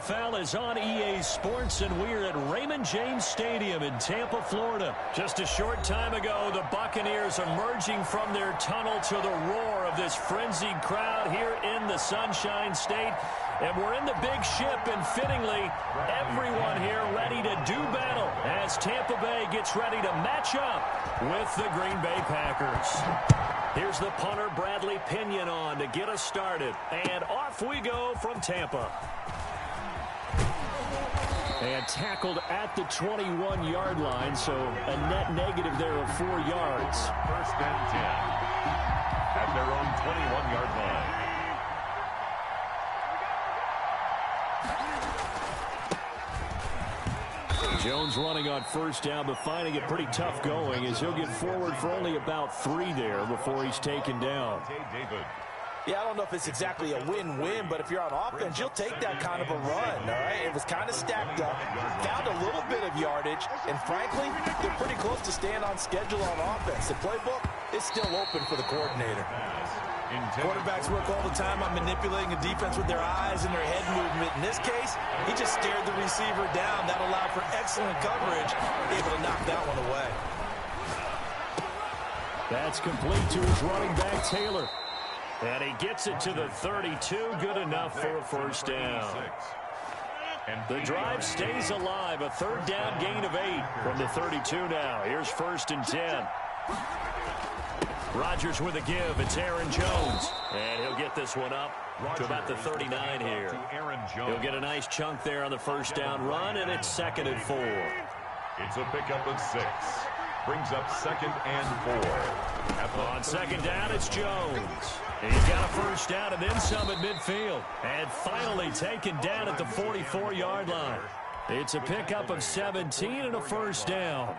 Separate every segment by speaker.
Speaker 1: NFL is on EA Sports, and we're at Raymond James Stadium in Tampa, Florida. Just a short time ago, the Buccaneers emerging from their tunnel to the roar of this frenzied crowd here in the Sunshine State. And we're in the big ship, and fittingly, everyone here ready to do battle as Tampa Bay gets ready to match up with the Green Bay Packers. Here's the punter, Bradley Pinion, on to get us started. And off we go from Tampa. And tackled at the 21-yard line, so a net negative there of 4 yards.
Speaker 2: First and 10 at their own 21-yard line.
Speaker 1: Jones running on first down, but finding it pretty tough going as he'll get forward for only about 3 there before he's taken down.
Speaker 3: Yeah, I don't know if it's exactly a win-win, but if you're on offense, you'll take that kind of a run, all right? It was kind of stacked up, found a little bit of yardage, and frankly, they're pretty close to staying on schedule on offense. The playbook is still open for the coordinator. Quarterbacks work all the time on manipulating a defense with their eyes and their head movement. In this case, he just stared the receiver down. That allowed for excellent coverage, able to knock that one away.
Speaker 1: That's complete to his running back, Taylor. And he gets it to the 32, good enough for a first down. The drive stays alive, a third down gain of 8 from the 32 now. Here's first and 10. Rodgers with a give. It's Aaron Jones. And he'll get this one up to about the 39 here. He'll get a nice chunk there on the first down run, and it's 2nd and 4.
Speaker 2: It's a pickup of 6. Brings up 2nd and 4.
Speaker 1: On second down, it's Jones. He's got a first down and then some at midfield. And finally taken down at the 44-yard line. It's a pickup of 17 and a first down.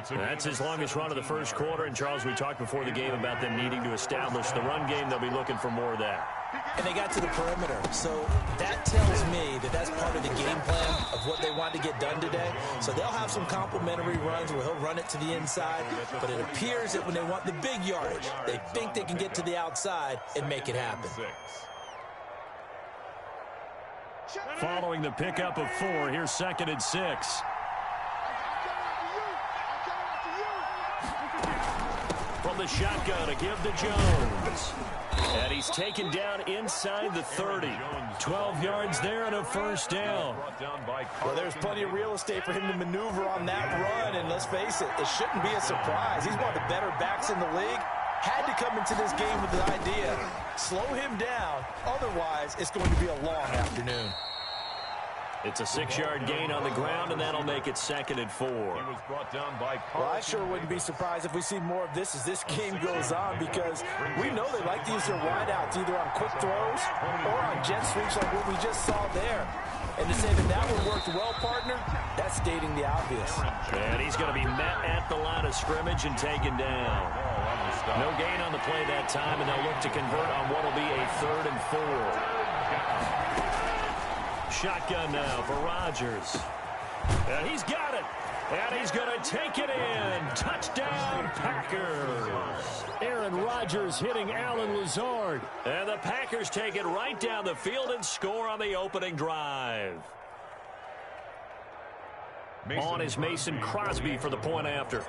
Speaker 1: That's his longest run of the first quarter. And, Charles, we talked before the game about them needing to establish the run game. They'll be looking for more of that.
Speaker 3: And they got to the perimeter. So that tells me that that's part of the game plan of what they want to get done today. So they'll have some complementary runs where he'll run it to the inside. But it appears that when they want the big yardage, they think they can get to the outside and make it happen.
Speaker 1: Following the pickup of 4, here's 2nd and 6. From the shotgun to give to Jones. And he's taken down inside the 30. 12 yards there and a first down.
Speaker 3: Well, there's plenty of real estate for him to maneuver on that run. And let's face it, it shouldn't be a surprise. He's one of the better backs in the league. Had to come into this game with the idea, slow him down. Otherwise, it's going to be a long afternoon.
Speaker 1: It's a 6-yard gain on the ground, and that'll make it 2nd and 4.
Speaker 3: Well, I sure wouldn't be surprised if we see more of this as this game goes on, because we know they like to use their wideouts either on quick throws or on jet sweeps like what we just saw there. And to say that that one worked well, partner, that's stating the obvious.
Speaker 1: And he's going to be met at the line of scrimmage and taken down. No gain on the play that time, and they'll look to convert on what will be a 3rd and 4. Shotgun now for Rodgers. And he's got it. And he's going to take it in. Touchdown, Packers. Aaron Rodgers hitting Allen Lazard. And the Packers take it right down the field and score on the opening drive. On is Mason Crosby for the point after.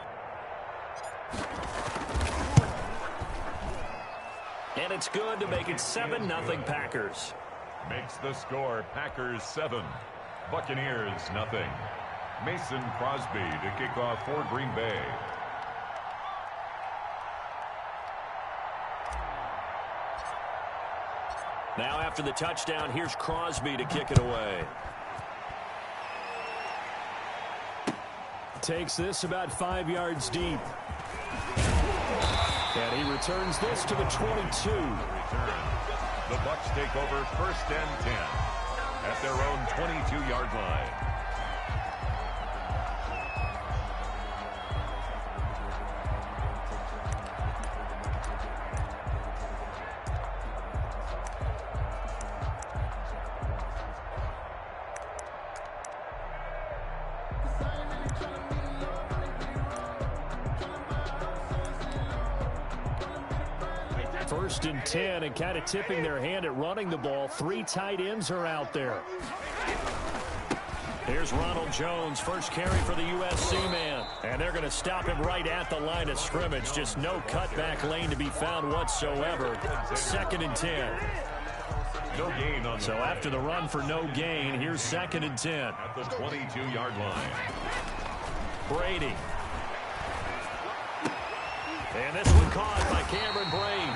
Speaker 1: And it's good to make it 7-0 Packers.
Speaker 2: Makes the score Packers 7, Buccaneers nothing. Mason Crosby to kick off for Green Bay.
Speaker 1: Now after the touchdown, here's Crosby to kick it away. Takes this about 5 yards deep. And he returns this to the 22.
Speaker 2: The Bucs take over 1st and 10 at their own 22-yard line.
Speaker 1: First and 10, and kind of tipping their hand at running the ball. 3 tight ends are out there. Here's Ronald Jones, first carry for the USC man. And they're going to stop him right at the line of scrimmage. Just no cutback lane to be found whatsoever. 2nd and 10.
Speaker 2: No gain on
Speaker 1: so after the run for no gain, here's 2nd and 10.
Speaker 2: At the 22-yard line.
Speaker 1: Brady. And this one caught by Cameron Brate.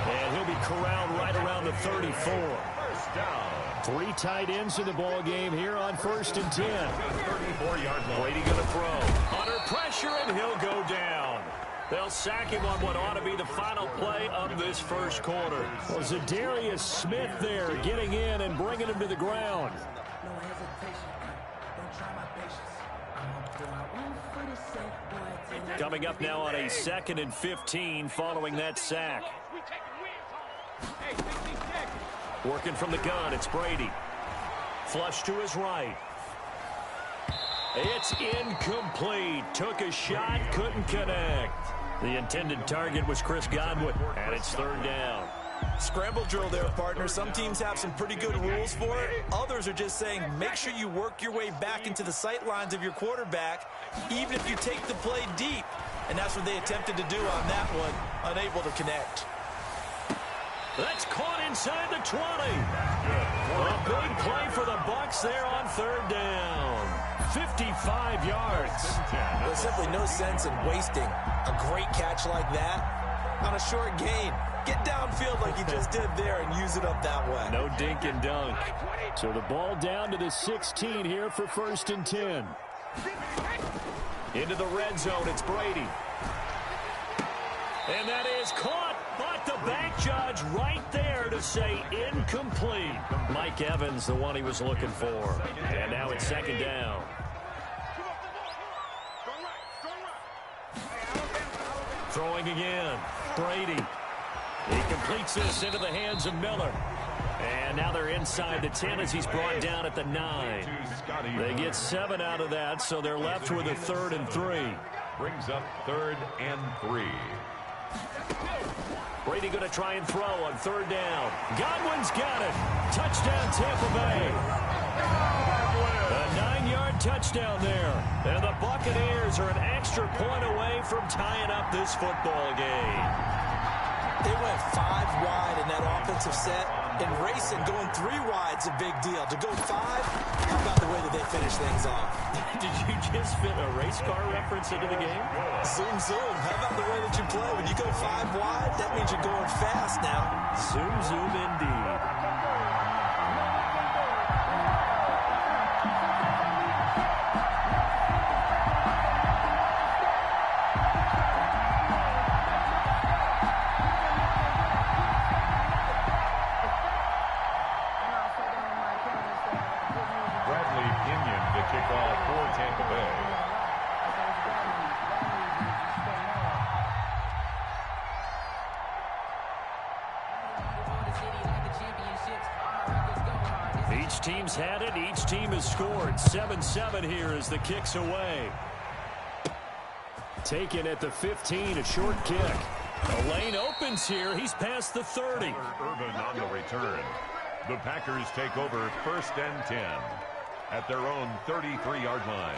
Speaker 1: And he'll be corralled right around the 34.
Speaker 2: First down.
Speaker 1: 3 tight ends in the ball game here on 1st and 10.
Speaker 2: 34-yard line.
Speaker 1: Brady going to throw. Under pressure, and he'll go down. They'll sack him on what ought to be the final play of this first quarter. Well, Zadarius Smith there getting in and bringing him to the ground. Coming up now on a 2nd and 15 following that sack. Working from the gun, it's Brady. Flush to his right. It's incomplete. Took a shot, couldn't connect. The intended target was Chris Godwin, and it's 3rd down.
Speaker 3: Scramble drill there, partner. Some teams have some pretty good rules for it. Others are just saying make sure you work your way back into the sight lines of your quarterback, even if you take the play deep. And that's what they attempted to do on that one, unable to connect.
Speaker 1: That's caught inside the 20. A big play for the Bucs there on 3rd down. 55 yards.
Speaker 3: There's simply no sense in wasting a great catch like that on a short gain. Get downfield like you just did there and use it up that way.
Speaker 1: No dink and dunk. So the ball down to the 16 here for 1st and 10. Into the red zone, it's Brady. And that is caught, but the back judge right there to say incomplete. Mike Evans, the one he was looking for. And now it's 2nd down. Throwing again, Brady. He completes this into the hands of Miller. And now they're inside the 10 as he's brought down at the 9. They get 7 out of that, so they're left with a 3rd and 3.
Speaker 2: Brings up 3rd and 3.
Speaker 1: Brady going to try and throw on 3rd down. Godwin's got it. Touchdown, Tampa Bay. A 9-yard touchdown there. And the Buccaneers are an extra point away from tying up this football game.
Speaker 3: They went 5 wide in that offensive set, and racing going 3 wide's a big deal. To go 5, how about the way that they finish things off?
Speaker 1: Did you just fit a race car reference into the game?
Speaker 3: Zoom, zoom. How about the way that you play? When you go 5 wide, that means you're going fast now.
Speaker 1: Zoom, zoom indeed. Each team's had it. Each team has scored. 7-7 here as the kick's away. Taken at the 15, a short kick. The lane opens here. He's past the 30.
Speaker 2: Urban on the return. The Packers take over 1st and 10 at their own 33-yard line.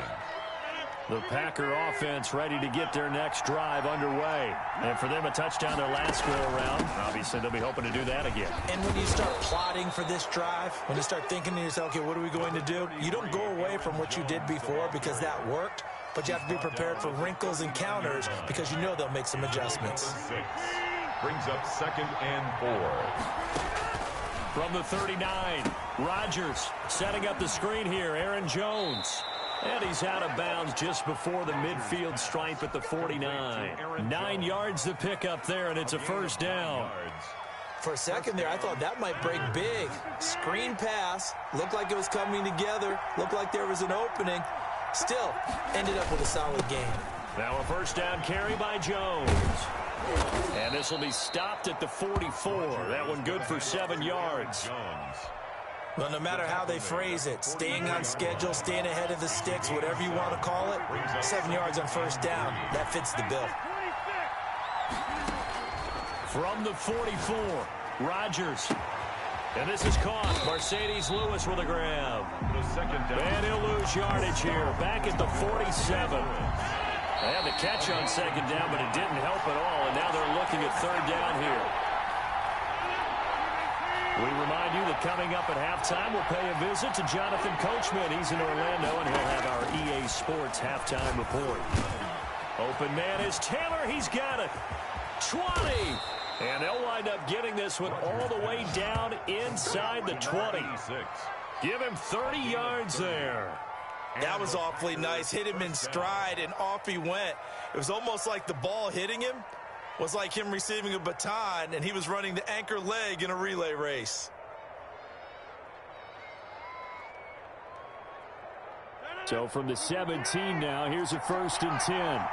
Speaker 1: The Packer offense ready to get their next drive underway. And for them, a touchdown their last go-around. Obviously, they'll be hoping to do that again.
Speaker 3: And when you start plotting for this drive, when you start thinking to yourself, okay, what are we going to do? You don't go away from what you did before because that worked, but you have to be prepared for wrinkles and counters because you know they'll make some adjustments.
Speaker 2: 6 brings up 2nd and 4.
Speaker 1: From the 39, Rodgers setting up the screen here. Aaron Jones. And he's out of bounds just before the midfield stripe at the 49. 9 yards to pick up there, and it's a 1st down.
Speaker 3: For a second there, I thought that might break big. Screen pass. Looked like it was coming together. Looked like there was an opening. Still, ended up with a solid gain.
Speaker 1: Now a 1st down carry by Jones. And this will be stopped at the 44. That one good for 7 yards.
Speaker 3: Well, no matter how they phrase it, staying on schedule, staying ahead of the sticks, whatever you want to call it, 7 yards on 1st down, that fits the bill.
Speaker 1: From the 44, Rodgers. And this is caught. Mercedes Lewis with a grab. And he'll lose yardage here. Back at the 47. They had the catch on second down, but it didn't help at all. And now they're looking at third down here. We remind you that coming up at halftime, we'll pay a visit to Jonathan Coachman. He's in Orlando, and he'll have our EA Sports halftime report. Open man is Taylor. He's got it. 20. And they'll wind up getting this one all the way down inside the 20. Give him 30 yards there.
Speaker 3: That was awfully nice. Hit him in stride, and off he went. It was almost like the ball hitting him was like him receiving a baton, and he was running the anchor leg in a relay race.
Speaker 1: So from the 17 now, here's a 1st and 10.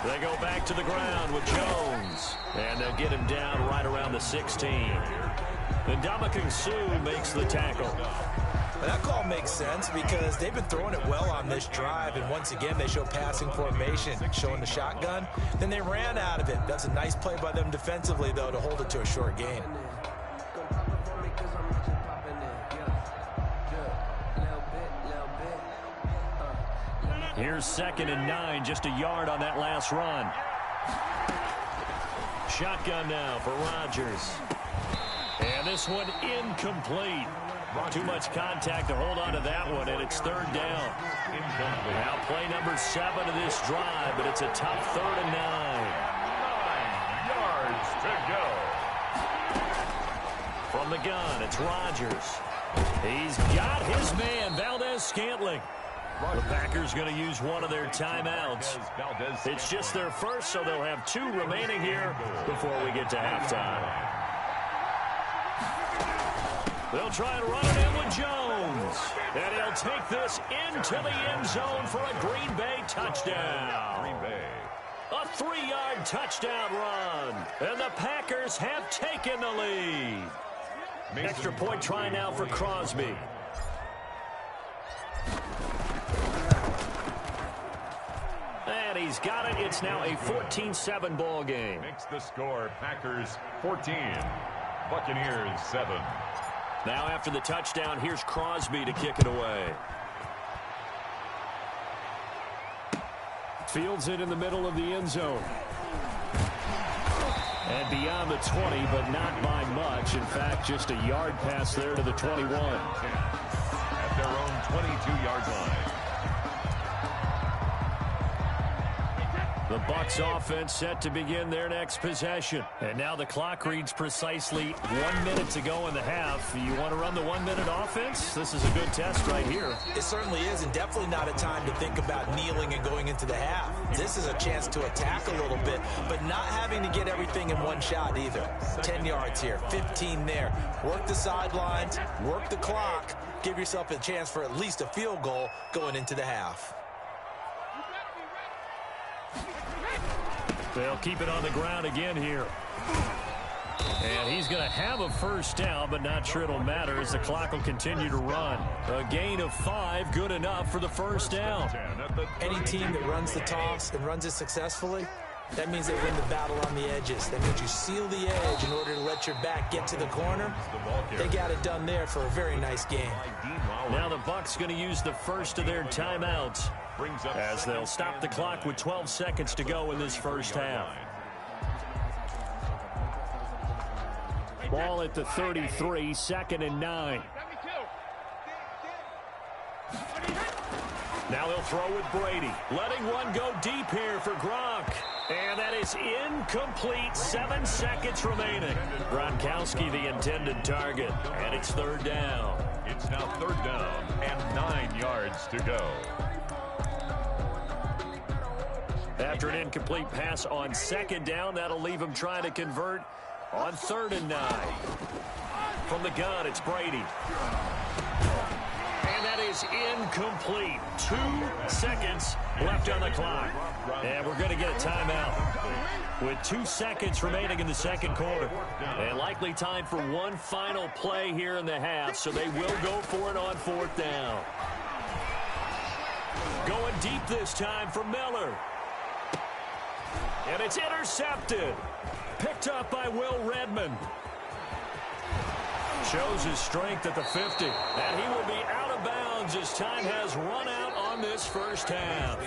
Speaker 1: They go back to the ground with Jones. And they'll get him down right around the 16. And Ndamukong Suh makes the tackle.
Speaker 3: Well, that call makes sense because they've been throwing it well on this drive. And once again, they show passing formation, showing the shotgun. Then they ran out of it. That's a nice play by them defensively, though, to hold it to a short gain.
Speaker 1: Here's 2nd and 9, just a yard on that last run. Shotgun now for Rodgers. And this one incomplete. Too much contact to hold on to that one, and it's 3rd down. Now play number 7 of this drive, but it's a tough 3rd and 9.
Speaker 2: 9 yards to go.
Speaker 1: From the gun, it's Rodgers. He's got his man, Valdez-Scantling. The Packers going to use one of their timeouts. It's just their first, so they'll have 2 remaining here before we get to halftime. They'll try and run it in with Jones. And he'll take this into the end zone for a Green Bay touchdown.
Speaker 2: Green Bay.
Speaker 1: A 3-yard touchdown run. And the Packers have taken the lead. Extra point try now for Crosby. And he's got it. It's now a 14-7 ball game.
Speaker 2: Makes the score Packers 14, Buccaneers 7.
Speaker 1: Now after the touchdown, here's Crosby to kick it away. Fields it in the middle of the end zone. And beyond the 20, but not by much. In fact, just a yard pass there to the 21.
Speaker 2: At their own 22-yard line.
Speaker 1: The Bucs offense set to begin their next possession. And now the clock reads precisely 1 minute to go in the half. You want to run the 1-minute offense? This is a good test right here.
Speaker 3: It certainly is, and definitely not a time to think about kneeling and going into the half. This is a chance to attack a little bit, but not having to get everything in one shot either. 10 yards here, 15 there. Work the sidelines, work the clock, give yourself a chance for at least a field goal going into the half.
Speaker 1: They'll keep it on the ground again here. And he's going to have a first down, but not sure it'll matter as the clock will continue to run. A gain of 5, good enough for the first down.
Speaker 3: Any team that runs the toss and runs it successfully, that means they win the battle on the edges. That means you seal the edge in order to let your back get to the corner. They got it done there for a very nice game.
Speaker 1: Now the Bucs going to use the first of their timeouts as they'll stop the clock with 12 seconds to go in this first half. Ball at the 33, 2nd and 9. Now they'll throw with Brady. Letting one go deep here for Gronk. And that is incomplete. 7 seconds remaining. Gronkowski the intended target. And it's 3rd down.
Speaker 2: It's now 3rd down and 9 yards to go.
Speaker 1: After an incomplete pass on 2nd down, that'll leave him trying to convert on 3rd and 9. From the gun, it's Brady. And that is incomplete. 2 seconds left on the clock. And we're going to get a timeout with 2 seconds remaining in the second quarter. And likely time for one final play here in the half, so they will go for it on 4th down. Going deep this time for Miller. And it's intercepted. Picked up by Will Redmond. Shows his strength at the 50. And he will be out of bounds as time has run out on this first half.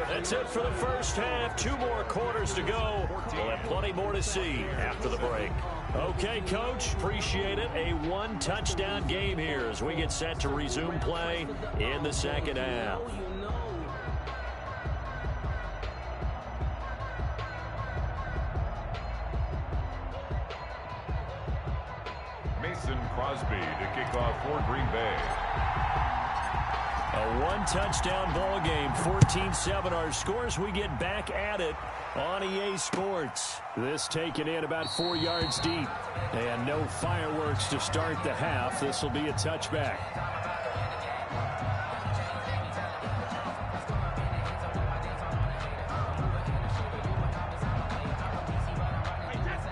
Speaker 1: That's it for the first half. 2 more quarters to go. We'll have plenty more to see after the break. Okay, Coach, appreciate it. A 1-touchdown game here as we get set to resume play in the second half.
Speaker 2: Crosby to kick off for Green Bay.
Speaker 1: A 1-touchdown ball game, 14-7 our scores. We get back at it on EA Sports. This taken in about 4 yards deep. And no fireworks to start the half. This will be a touchback.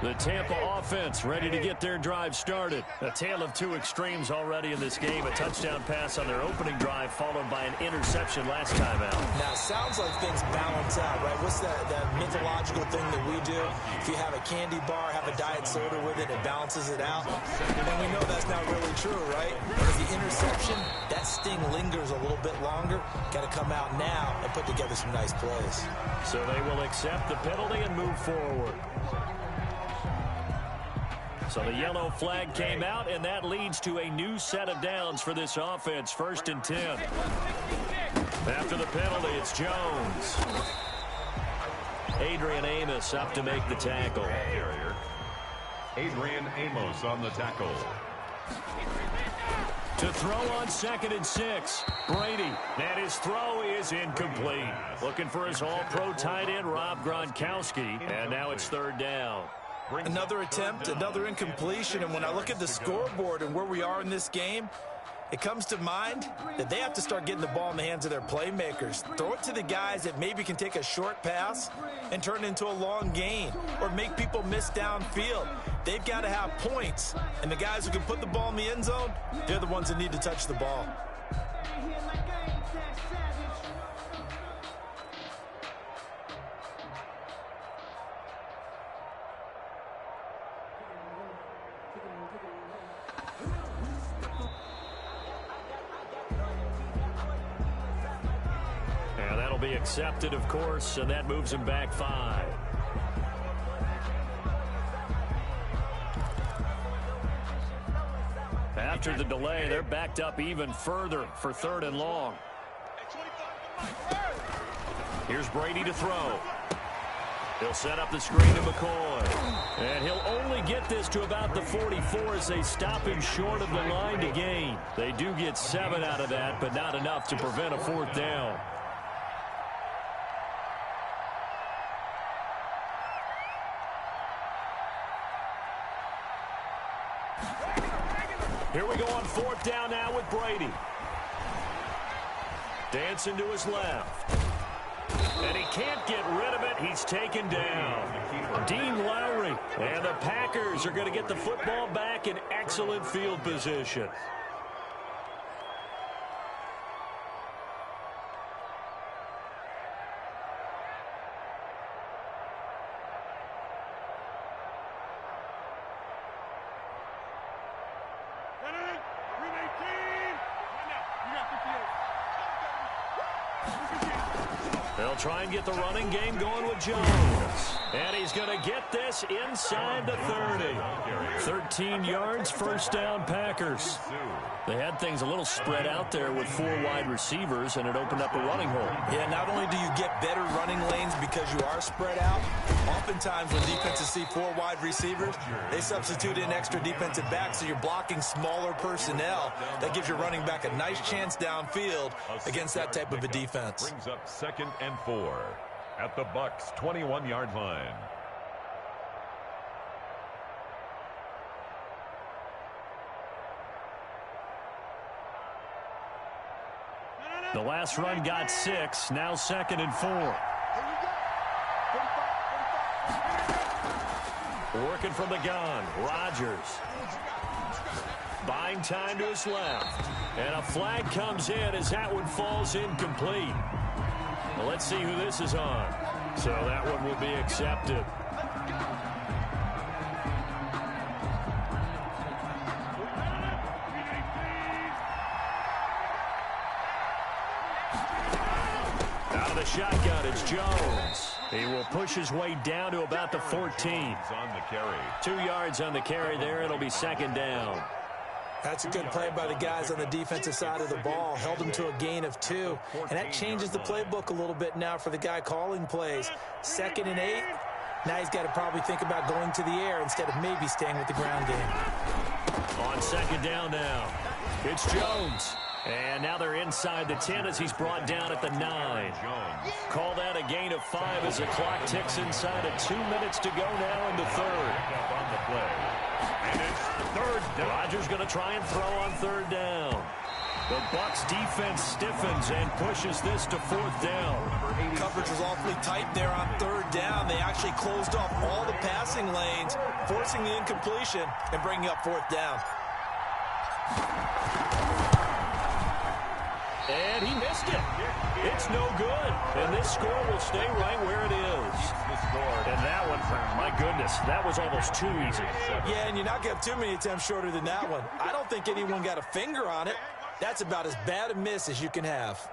Speaker 1: The Tampa offense ready to get their drive started. A tale of 2 extremes already in this game. A touchdown pass on their opening drive followed by an interception last time out.
Speaker 3: Now, it sounds like things balance out, right? What's that mythological thing that we do? If you have a candy bar, have a diet soda with it, it balances it out. And we know that's not really true, right? Because the interception, that sting lingers a little bit longer. Got to come out now and put together some nice plays.
Speaker 1: So they will accept the penalty and move forward. So the yellow flag came out, and that leads to a new set of downs for this offense. 1st and 10. After the penalty, it's Jones. Adrian Amos up to make the tackle.
Speaker 2: Adrian Amos on the tackle.
Speaker 1: To throw on 2nd and 6. Brady. And his throw is incomplete. Looking for his all-pro tight end, Rob Gronkowski. And now it's 3rd down.
Speaker 3: Another attempt, another incompletion, and when I look at the scoreboard and where we are in this game, it comes to mind that they have to start getting the ball in the hands of their playmakers. Throw it to the guys that maybe can take a short pass and turn it into a long gain or make people miss downfield. They've got to have points, and the guys who can put the ball in the end zone, they're the ones that need to touch the ball.
Speaker 1: Be accepted, of course, and that moves him back 5. After the delay, they're backed up even further for 3rd and long. Here's Brady to throw. He'll set up the screen to McCoy. And he'll only get this to about the 44 as they stop him short of the line to gain. They do get 7 out of that, but not enough to prevent a 4th down. Here we go on 4th down now with Brady. Dancing to his left. And he can't get rid of it. He's taken down. Dean Lowry. And the Packers are going to get the football back in excellent field position. They'll try and get the running game going with Jones. And he's going to get this inside the 30. 13 yards, 1st down Packers. They had things a little spread out there with 4 wide receivers, and it opened up a running hole.
Speaker 3: Yeah, not only do you get better running lanes because you are spread out, oftentimes when defenses see 4 wide receivers, they substitute in extra defensive backs, so you're blocking smaller personnel. That gives your running back a nice chance downfield against that type of a defense.
Speaker 2: Brings up 2nd and 4 at the Bucs 21-yard line.
Speaker 1: The last run got 6, now 2nd and 4. Working from the gun, Rodgers. Buying time to his left. And a flag comes in as that one falls incomplete. Well, let's see who this is on. So that one will be accepted. Out of the shotgun, it's Jones. He will push his way down to about the 14. 2 yards on the carry there. It'll be second down.
Speaker 3: That's a good play by the guys on the defensive side of the ball. Held him to a gain of 2. And that changes the playbook a little bit now for the guy calling plays. 2nd and 8. Now he's got to probably think about going to the air instead of maybe staying with the ground game.
Speaker 1: On second down now, it's Jones. And now they're inside the 10 as he's brought down at the 9. Call that a gain of 5 as the clock ticks inside of 2 minutes to go now in the third. And it's third down. Rodgers going to try and throw on third down. The Bucs defense stiffens and pushes this to 4th down.
Speaker 3: Coverage was awfully tight there on third down. They actually closed off all the passing lanes, forcing the incompletion and bringing up 4th down.
Speaker 1: And he missed it. It's no good. And this score will stay right where it is. And that one, my goodness, that was almost too easy.
Speaker 3: Yeah, and you're not going to have too many attempts shorter than that one. I don't think anyone got a finger on it. That's about as bad a miss as you can have.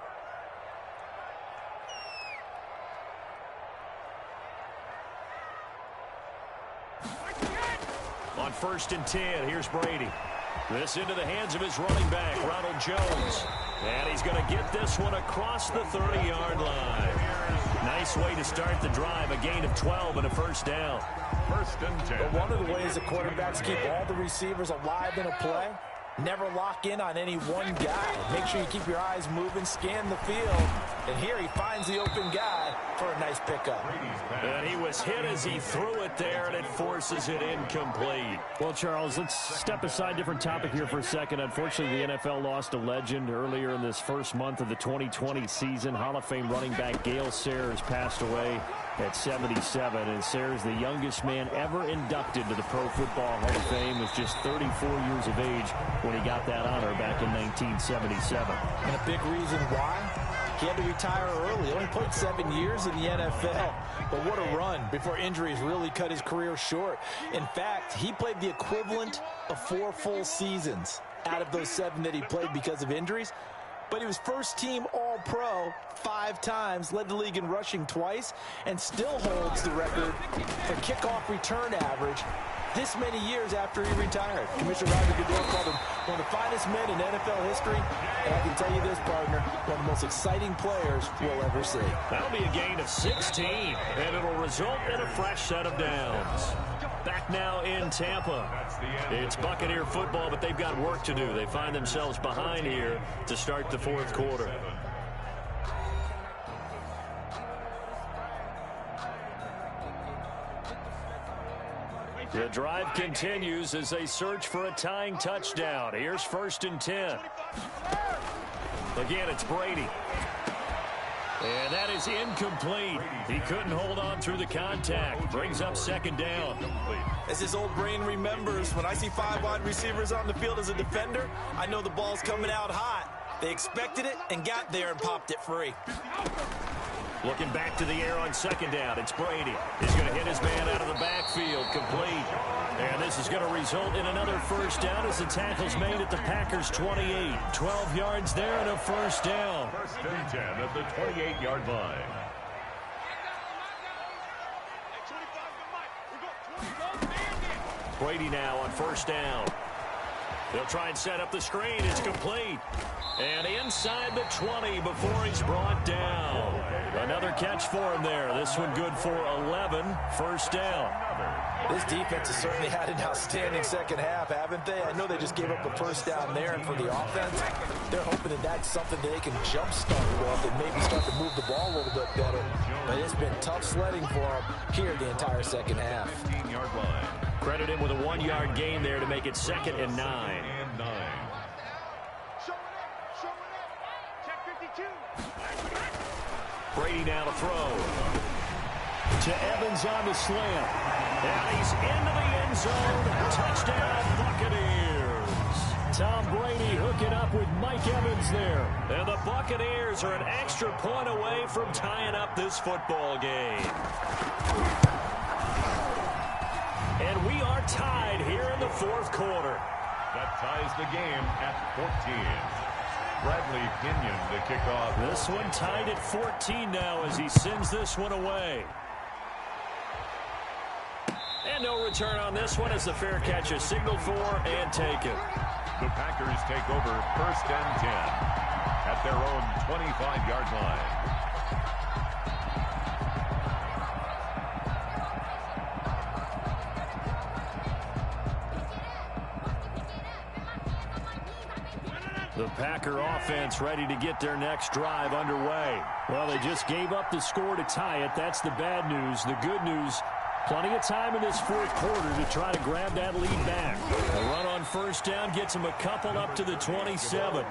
Speaker 1: On 1st and 10, here's Brady. This into the hands of his running back, Ronald Jones. And he's going to get this one across the 30-yard line. Nice way to start the drive, a gain of 12 and a 1st down.
Speaker 2: 1st and 10.
Speaker 3: But one of the ways the quarterbacks keep all the receivers alive in a play, never lock in on any one guy. Make sure you keep your eyes moving, scan the field. And here he finds the open guy for a nice pickup.
Speaker 1: And he was hit as he threw it there, and it forces it incomplete.
Speaker 4: Well, Charles, let's step aside, different topic here for a second. Unfortunately, the NFL lost a legend earlier in this first month of the 2020 season. Hall of Fame running back Gale Sayers passed away at 77. And Sayers, the youngest man ever inducted to the Pro Football Hall of Fame, was just 34 years of age when he got that honor back in 1977.
Speaker 3: And a big reason why? He had to retire early. He only played 7 years in the NFL. But what a run before injuries really cut his career short. In fact, he played the equivalent of 4 full seasons out of those 7 that he played because of injuries. But he was first-team All-Pro 5 times, led the league in rushing twice, and still holds the record for kickoff return average this many years after he retired. Commissioner Roger Goodell called him one of the finest men in NFL history, and I can tell you this, partner, one of the most exciting players we'll ever see.
Speaker 1: That'll be a gain of 16, and it'll result in a fresh set of downs. Back now in Tampa. It's Buccaneer football, but they've got work to do. They find themselves behind here to start the 4th quarter. The drive continues as they search for a tying touchdown. Here's 1st and 10. Again, it's Brady. And that is incomplete. He couldn't hold on through the contact. Brings up 2nd down.
Speaker 3: As his old brain remembers, when I see 5 wide receivers on the field as a defender, I know the ball's coming out hot. They expected it and got there and popped it free.
Speaker 1: Looking back to the air on 2nd down. It's Brady. He's going to hit his man out of the backfield. Complete. And this is going to result in another 1st down as the tackle's made at the Packers' 28. 12 yards there and a 1st down.
Speaker 2: 1st and 10 at the 28-yard line.
Speaker 1: Brady now on 1st down. They'll try and set up the screen. It's complete. And inside the 20 before he's brought down. Another catch for him there. This one good for 11. 1st down.
Speaker 3: This defense has certainly had an outstanding second half, haven't they? I know they just gave up a 1st down there, and for the offense, they're hoping that that's something that they can jumpstart with and maybe start to move the ball a little bit better. But it's been tough sledding for them here the entire second half.
Speaker 2: 15-yard line.
Speaker 1: Credit him with a 1-yard gain there to make it 2nd and 9. Brady now to throw. To Evans on the slant. And he's into the end zone. Touchdown, Buccaneers. Tom Brady hooking up with Mike Evans there. And the Buccaneers are an extra point away from tying up this football game. And we are tied here in the 4th quarter.
Speaker 2: That ties the game at 14. Bradley Pinion to kick off.
Speaker 1: This one tied at 14 now as he sends this one away. And no return on this one as the fair catch is signaled for and taken.
Speaker 2: The Packers take over 1st and 10 at their own 25-yard line.
Speaker 1: The Packer offense ready to get their next drive underway. Well, they just gave up the score to tie it. That's the bad news. The good news, plenty of time in this 4th quarter to try to grab that lead back. The run on 1st down gets them a couple up to the 27.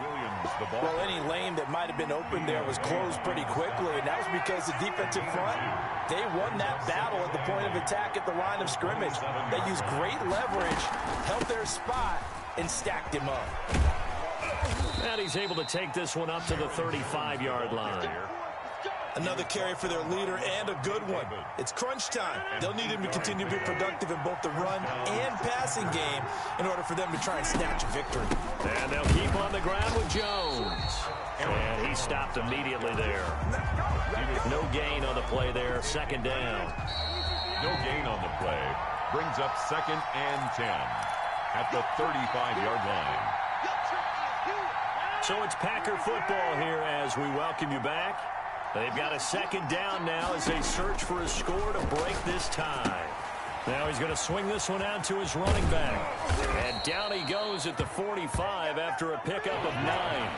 Speaker 3: Well, any lane that might have been open there was closed pretty quickly, and that was because the defensive front, they won that battle at the point of attack at the line of scrimmage. They used great leverage, held their spot, and stacked him up.
Speaker 1: And he's able to take this one up to the 35-yard line.
Speaker 3: Another carry for their leader and a good one. It's crunch time. They'll need him to continue to be productive in both the run and passing game in order for them to try and snatch a victory.
Speaker 1: And they'll keep on the ground with Jones. And he stopped immediately there. No gain on the play there. 2nd down.
Speaker 2: No gain on the play. Brings up 2nd and 10 at the 35-yard line.
Speaker 1: So it's Packer football here as we welcome you back. They've got a 2nd down now as they search for a score to break this tie. Now he's going to swing this one out to his running back. And down he goes at the 45 after a pickup of 9.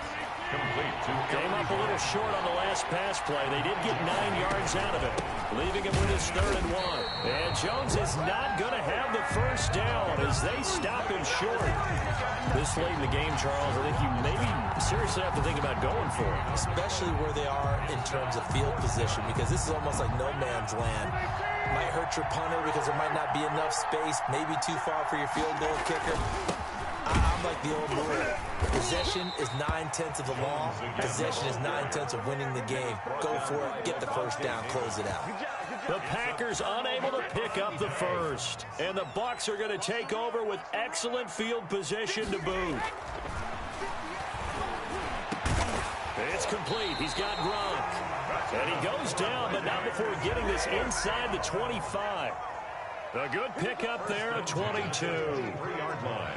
Speaker 1: Came up a little short on the last pass play. They did get 9 yards out of it, leaving him with his 3rd and 1. And Jones is not going to have the 1st down as they stop him short. This late in the game, Charles, I think you maybe seriously have to think about going for it.
Speaker 3: Especially where they are in terms of field position, because this is almost like no man's land. Might hurt your punter because there might not be enough space, maybe too far for your field goal kicker. I'm like the old rule. Possession is 9/10 of the law. Possession is 9/10 of winning the game. Go for it. Get the 1st down. Close it out.
Speaker 1: The Packers unable to pick up the 1st. And the Bucs are going to take over with excellent field position to boot. It's complete. He's got Gronk. And he goes down, but not before getting this inside the 25. A good pickup there at 22.
Speaker 2: 3-yard line.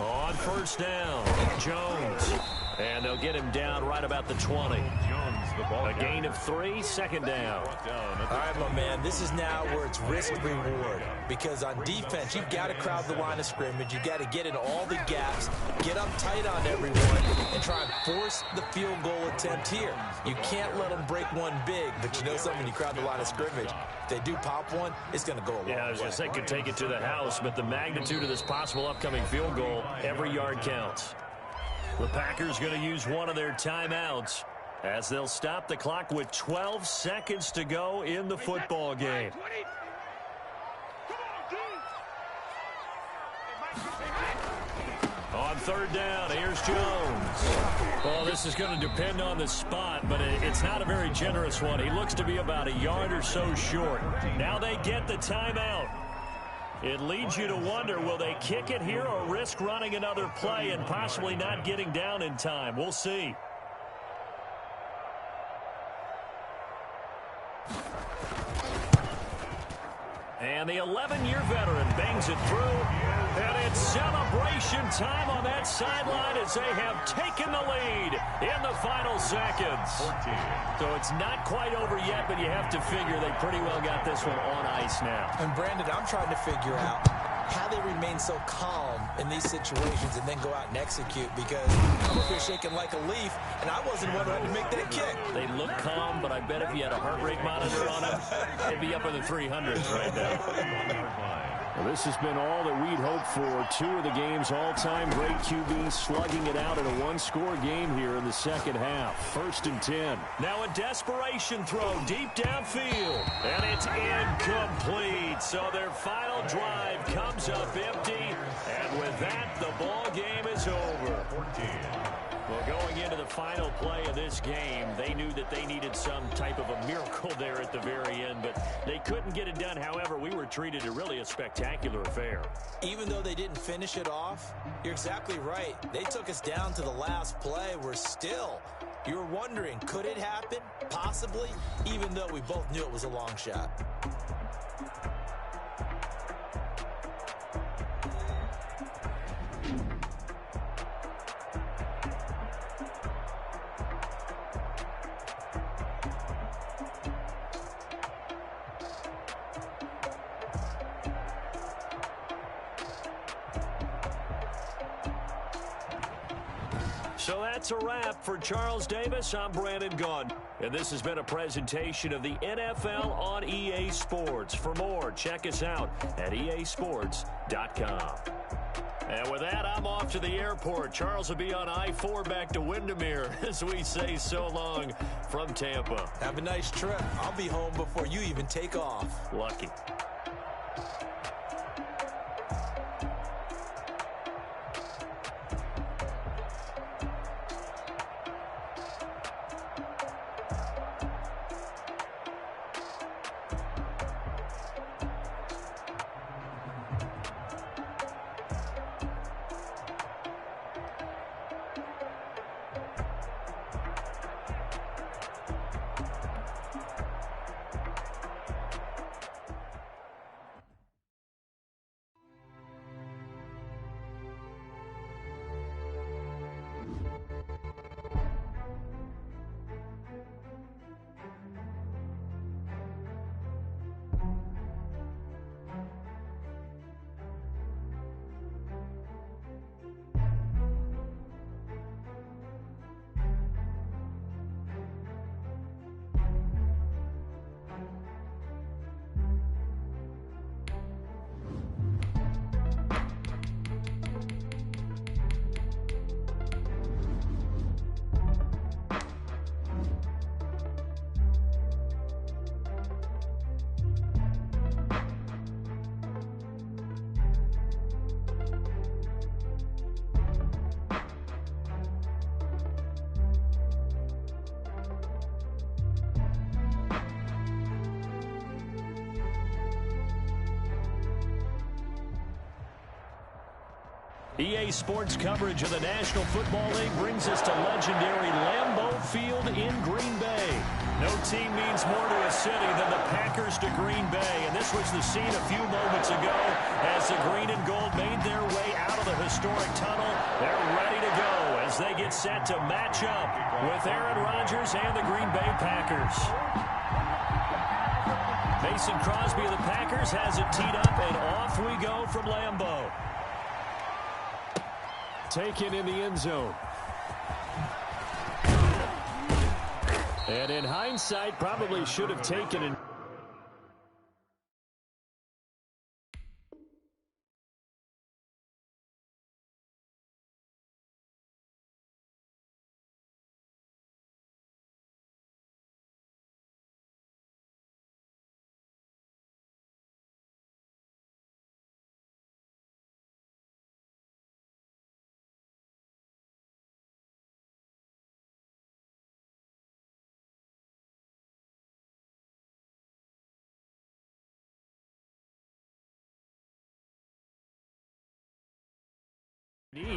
Speaker 1: On 1st down, Jones. And they'll get him down right about the 20. A gain of 3, 2nd down.
Speaker 3: All right, my man, this is now where it's risk-reward. Because on defense, you've got to crowd the line of scrimmage. You've got to get in all the gaps, get up tight on everyone, and try and force the field goal attempt here. You can't let them break one big, but you know something, you crowd the line of scrimmage. If they do pop one, it's going to go a long way.
Speaker 1: Yeah, I was going to say could take it to the house, but the magnitude of this possible upcoming field goal, every yard counts. The Packers going to use one of their timeouts as they'll stop the clock with 12 seconds to go in the football game. On 3rd down, here's Jones. Well, this is going to depend on the spot, but it's not a very generous one. He looks to be about a yard or so short. Now they get the timeout. It leads you to wonder, will they kick it here or risk running another play and possibly not getting down in time? We'll see. And the 11-year veteran bangs it through. And it's celebration time on that sideline as they have taken the lead in the final seconds. So it's not quite over yet, but you have to figure they pretty well got this one on ice now.
Speaker 3: And Brandon, I'm trying to figure out how they remain so calm in these situations and then go out and execute, because I'm up here shaking like a leaf, and I wasn't one who had to make that kick.
Speaker 1: They look calm, but I bet if you had a heart rate monitor on them, they'd be up in the 300s right now. Well, this has been all that we'd hoped for. 2 of the game's all-time great QBs slugging it out in a one-score game here in the second half. 1st and 10. Now a desperation throw deep downfield. And it's incomplete. So their final drive comes up empty. And with that, the ball game is over. Well, going into the final play of this game. They knew that they needed some type of a miracle there at the very end, but they couldn't get it done. However, we were treated to really a spectacular affair.
Speaker 3: Even though they didn't finish it off, you're exactly right. They took us down to the last play. You were wondering, could it happen? Possibly, even though we both knew it was a long shot.
Speaker 1: So that's a wrap for Charles Davis. I'm Brandon Gaudin, and this has been a presentation of the NFL on EA Sports. For more, check us out at easports.com. And with that, I'm off to the airport. Charles will be on I-4 back to Windermere as we say so long from Tampa.
Speaker 3: Have a nice trip. I'll be home before you even take off.
Speaker 1: Lucky. EA Sports coverage of the National Football League brings us to legendary Lambeau Field in Green Bay. No team means more to a city than the Packers to Green Bay, and this was the scene a few moments ago as the green and gold made their way out of the historic tunnel. They're ready to go as they get set to match up with Aaron Rodgers and the Green Bay Packers. Mason Crosby of the Packers has it teed up, and off we go from Lambeau. Taken in the end zone. And in hindsight, probably should have taken it.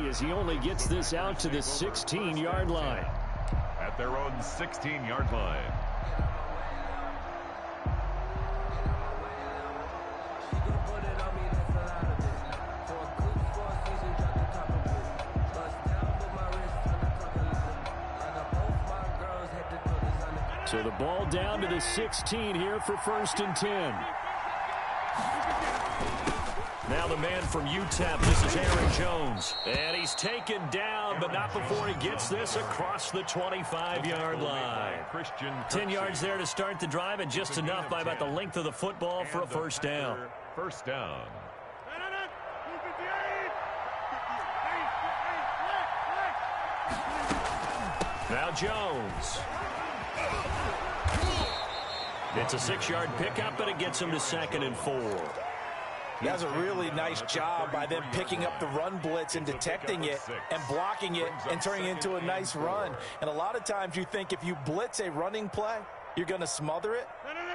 Speaker 1: As he only gets this out to the 16-yard line.
Speaker 2: At their own 16-yard line.
Speaker 1: So the ball down to the 16 here for 1st and 10. Now the man from UTEP, this is Aaron Jones. And he's taken down, but not before he gets this across the 25-yard line. 10 yards there to start the drive, and just enough by about the length of the football for a first down.
Speaker 2: First down.
Speaker 1: Now Jones. It's a 6-yard pickup, but it gets him to 2nd and 4.
Speaker 3: That's a really nice job by them picking up the run blitz and detecting it and blocking it and turning it into a nice run. And a lot of times you think if you blitz a running play, you're going to smother it.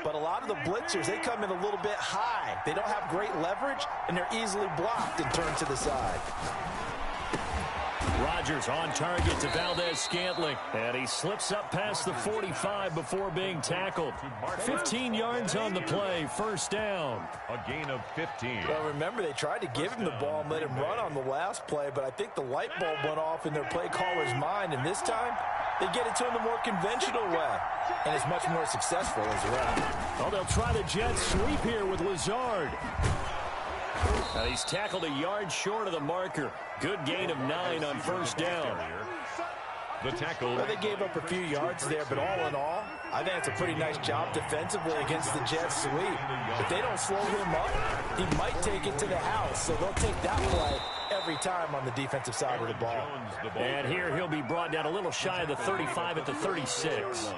Speaker 3: But a lot of the blitzers, they come in a little bit high. They don't have great leverage, and they're easily blocked and turned to the side.
Speaker 1: Rodgers on target to Valdez-Scantling, and he slips up past the 45 before being tackled. 15 yards on the play, first down.
Speaker 2: A gain of 15.
Speaker 3: Well, remember, they tried to give him the ball and let him run on the last play, but I think the light bulb went off in their play caller's mind, and this time they get it to him the more conventional way, and it's much more successful as well.
Speaker 1: Well, they'll try the jet sweep here with Lazard. He's tackled a yard short of the marker. Good gain of 9 on first down.
Speaker 2: The tackle.
Speaker 3: Well, they gave up a few yards there, but all in all, I think it's a pretty nice job defensively against the jet sweep. If they don't slow him up, he might take it to the house, so they'll take that play every time on the defensive side of the ball.
Speaker 1: And here he'll be brought down a little shy of the 35 at the 36.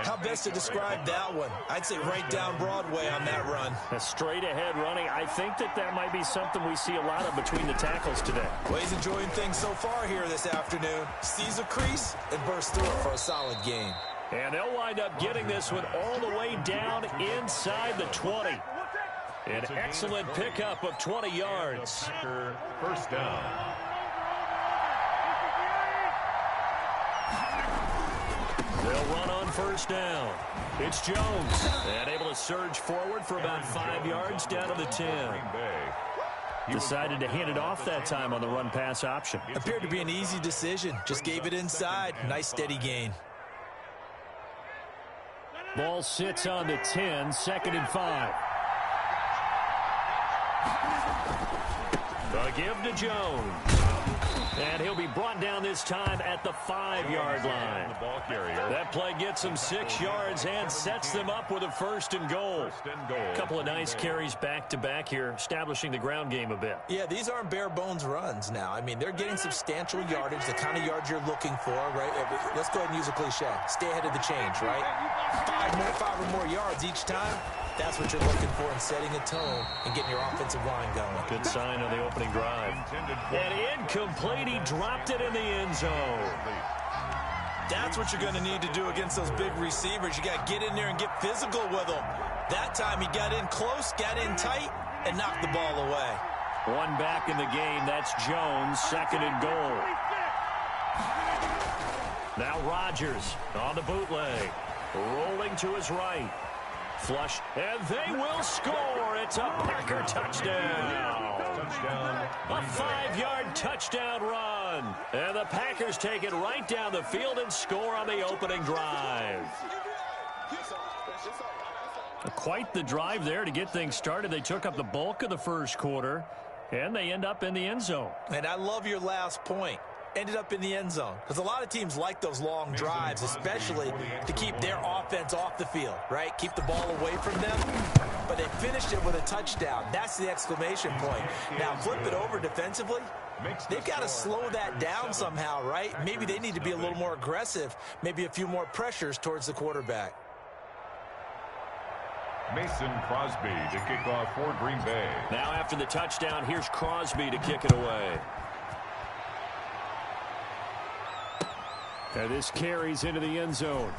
Speaker 5: How best to describe that one? I'd say right down Broadway on that run.
Speaker 1: A straight ahead running. I think that might be something we see a lot of between the tackles today.
Speaker 5: Well, he's enjoying things so far here this afternoon. Sees a crease and bursts through it for a solid gain.
Speaker 1: And they'll wind up getting this one all the way down inside the 20. An excellent pickup of 20 yards.
Speaker 2: First down.
Speaker 1: They'll run on first down. It's Jones. And able to surge forward for about 5 yards down to the 10. Decided to hand it off that time on the run-pass option.
Speaker 5: Appeared to be an easy decision. Just gave it inside. Nice steady gain.
Speaker 1: Ball sits on the 10, 2nd and 5. The give to Jones. And he'll be brought down this time at the 5-yard line. That play gets him 6 yards and sets them up with a 1st and goal. A couple of nice carries back-to-back here, establishing the ground game a bit.
Speaker 5: Yeah, these aren't bare-bones runs now. I mean, they're getting substantial yardage, the kind of yards you're looking for, right? Let's go ahead and use a cliche. Stay ahead of the change, right? 5 or more yards each time. That's what you're looking for in setting a tone and getting your offensive line going.
Speaker 1: Good sign on the opening drive. And incomplete. He dropped it in the end zone.
Speaker 5: That's what you're going to need to do against those big receivers. You got to get in there and get physical with them. That time he got in close, got in tight, and knocked the ball away.
Speaker 1: One back in the game. That's Jones, 2nd and goal. Now Rodgers on the bootleg. Rolling to his right. Flush, and they will score. It's a Packer touchdown. A 5-yard touchdown run. And the Packers take it right down the field and score on the opening drive. Quite the drive there to get things started. They took up the bulk of the first quarter, and they end up in the end zone.
Speaker 5: And I love your last point. Ended up in the end zone. Because a lot of teams like those long drives, especially to keep their offense off the field, right? Keep the ball away from them. But they finished it with a touchdown. That's the exclamation point. Now, flip it over defensively. They've got to slow that down somehow, right? Maybe they need to be a little more aggressive. Maybe a few more pressures towards the quarterback.
Speaker 2: Mason Crosby to kick off for Green Bay.
Speaker 1: Now after the touchdown, here's Crosby to kick it away. And this carries into the end zone.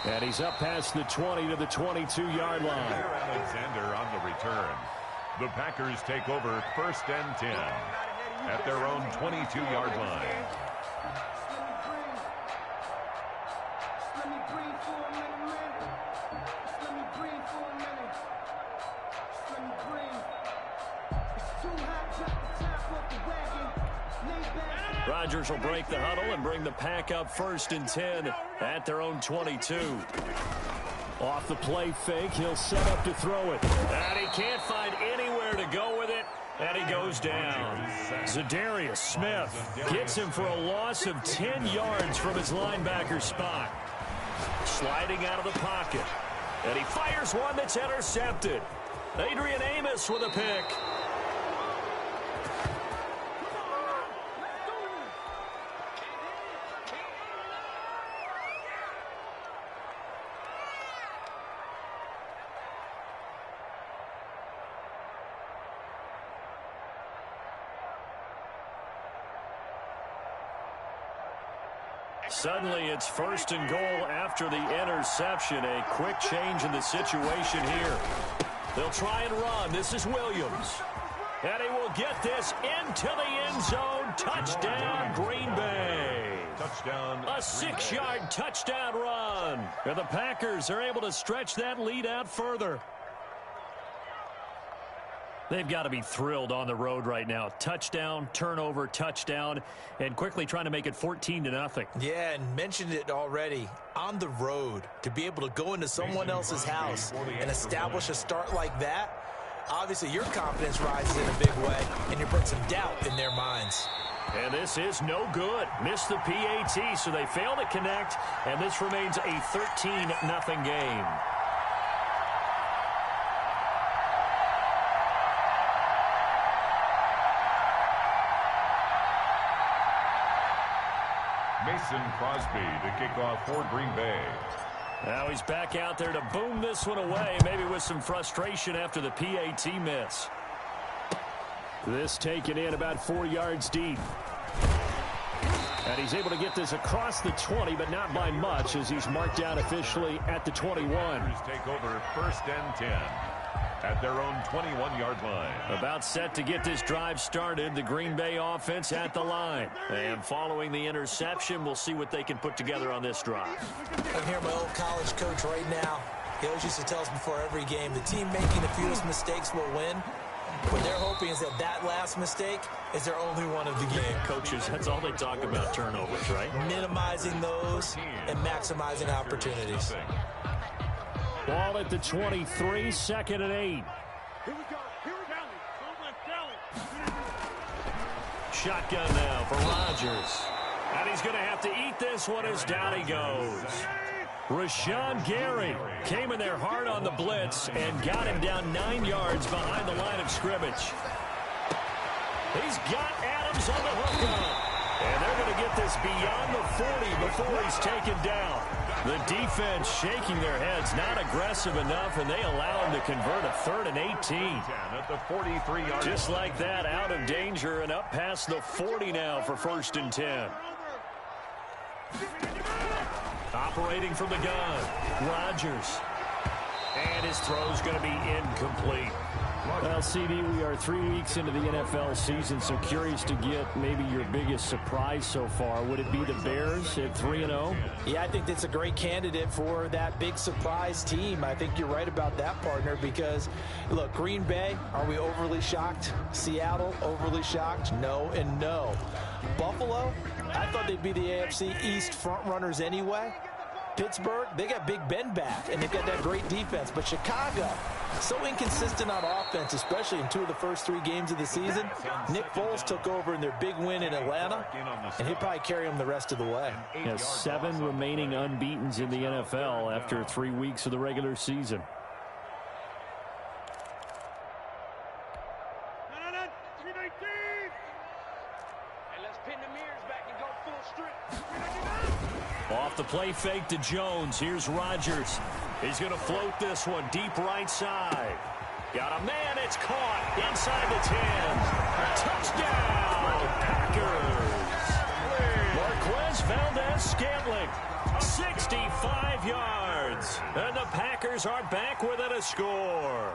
Speaker 1: And he's up past the 20 to the 22-yard line.
Speaker 2: Alexander on the return. The Packers take over 1st and 10 at their own 22-yard line.
Speaker 1: Rodgers will break the huddle and bring the Pack up 1st and 10 at their own 22. Off the play fake, he'll set up to throw it. And he can't find anywhere to go with it, and he goes down. Zadarius Smith gets him for a loss of 10 yards from his linebacker spot. Sliding out of the pocket. And he fires one that's intercepted. Adrian Amos with a pick. Suddenly it's 1st and goal after the interception. A quick change in the situation here. They'll try and run. This is Williams. And he will get this into the end zone. Touchdown, Green Bay.
Speaker 2: Touchdown.
Speaker 1: A 6-yard touchdown run. And the Packers are able to stretch that lead out further. They've got to be thrilled on the road right now. Touchdown, turnover, touchdown, and quickly trying to make it 14-0.
Speaker 5: Yeah, and mentioned it already. On the road, to be able to go into someone else's house and establish a start like that, obviously your confidence rises in a big way, and you bring some doubt in their minds.
Speaker 1: And this is no good. Missed the PAT, so they fail to connect, and this remains a 13-0 game.
Speaker 2: Mason Crosby to kick off for Green Bay.
Speaker 1: Now he's back out there to boom this one away, maybe with some frustration after the PAT miss.
Speaker 4: This taken in about 4 yards deep. And he's able to get this across the 20, but not by much, as he's marked out officially at the 21.
Speaker 2: Take over 1st and 10 at their own 21-yard line.
Speaker 1: About set to get this drive started. The Green Bay offense at the line. And following the interception, we'll see what they can put together on this drive.
Speaker 5: I'm here, my old college coach right now. He always used to tell us before every game, the team making the fewest mistakes will win. What they're hoping is that last mistake is their only one of the game.
Speaker 1: Coaches, that's all they talk about, turnovers, right?
Speaker 5: Minimizing those and maximizing opportunities.
Speaker 4: Ball at the 23, 2nd and 8.
Speaker 6: Here we go.
Speaker 1: Shotgun now for Rodgers. And he's going to have to eat this one as down he goes. Rashawn Gary came in there hard on the blitz and got him down 9 yards behind the line of scrimmage. He's got Adams on the hook up. And they're going to get this beyond the 40 before he's taken down. The defense shaking their heads, not aggressive enough, and they allow him to convert a 3rd and 18.
Speaker 2: At the 43-yard.
Speaker 1: Just like that, out of danger and up past the 40 now for 1st and 10. Operating from the gun, Rodgers. And his throw's going to be incomplete.
Speaker 4: Well, CD, we are 3 weeks into the NFL season, so curious to get maybe your biggest surprise so far. Would it be the Bears at 3-0?
Speaker 3: Yeah, I think that's a great candidate for that big surprise team. I think you're right about that, partner, because, look, Green Bay, are we overly shocked? Seattle, overly shocked? No and no. Buffalo, I thought they'd be the AFC East front runners anyway. Pittsburgh, they got Big Ben back, and they've got that great defense. But Chicago, so inconsistent on offense, especially in 2 of the first 3 games of the season. Nick Foles took over in their big win in Atlanta, and he'll probably carry them the rest of the way.
Speaker 4: He has 7 remaining unbeatens in the NFL after 3 weeks of the regular season.
Speaker 1: Off the play fake to Jones. Here's Rodgers. He's going to float this one deep right side. Got a man. It's caught inside the 10. Touchdown, Packers. Marquez Valdez-Scantling, 65 yards. And the Packers are back within a score.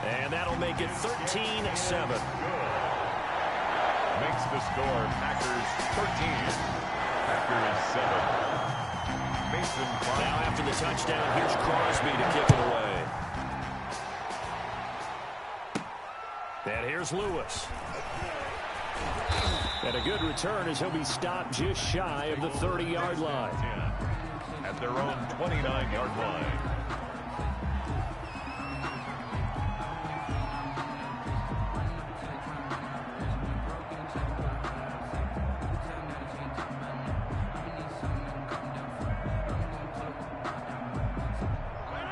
Speaker 1: And that'll make it 13-7.
Speaker 2: Makes the score Packers 13. Packers 7. Mason Crosby.
Speaker 1: Now after the touchdown, here's Crosby to kick it away. And here's Lewis.
Speaker 4: And a good return as he'll be stopped just shy of the 30-yard line.
Speaker 2: At their own 29-yard line.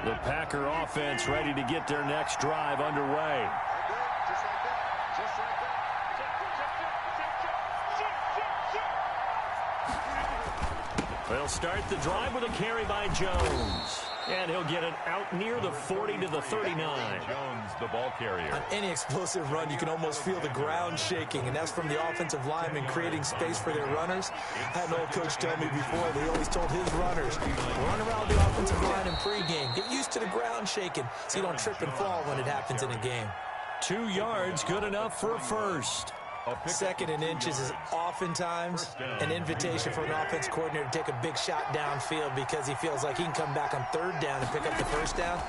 Speaker 1: The Packer offense ready to get their next drive underway. They'll start the drive with a carry by Jones. And he'll get it out near the 40 to the 39.
Speaker 2: Jones, the ball carrier.
Speaker 5: On any explosive run, you can almost feel the ground shaking, and that's from the offensive linemen creating space for their runners. I had an old coach tell me before that he always told his runners, run around the offensive line in pregame. Get used to the ground shaking so you don't trip and fall when it happens in a game.
Speaker 1: 2 yards, good enough for a first.
Speaker 5: Second and inches is oftentimes an invitation for an offense coordinator to take a big shot downfield because he feels like he can come back on third down and pick up the first down.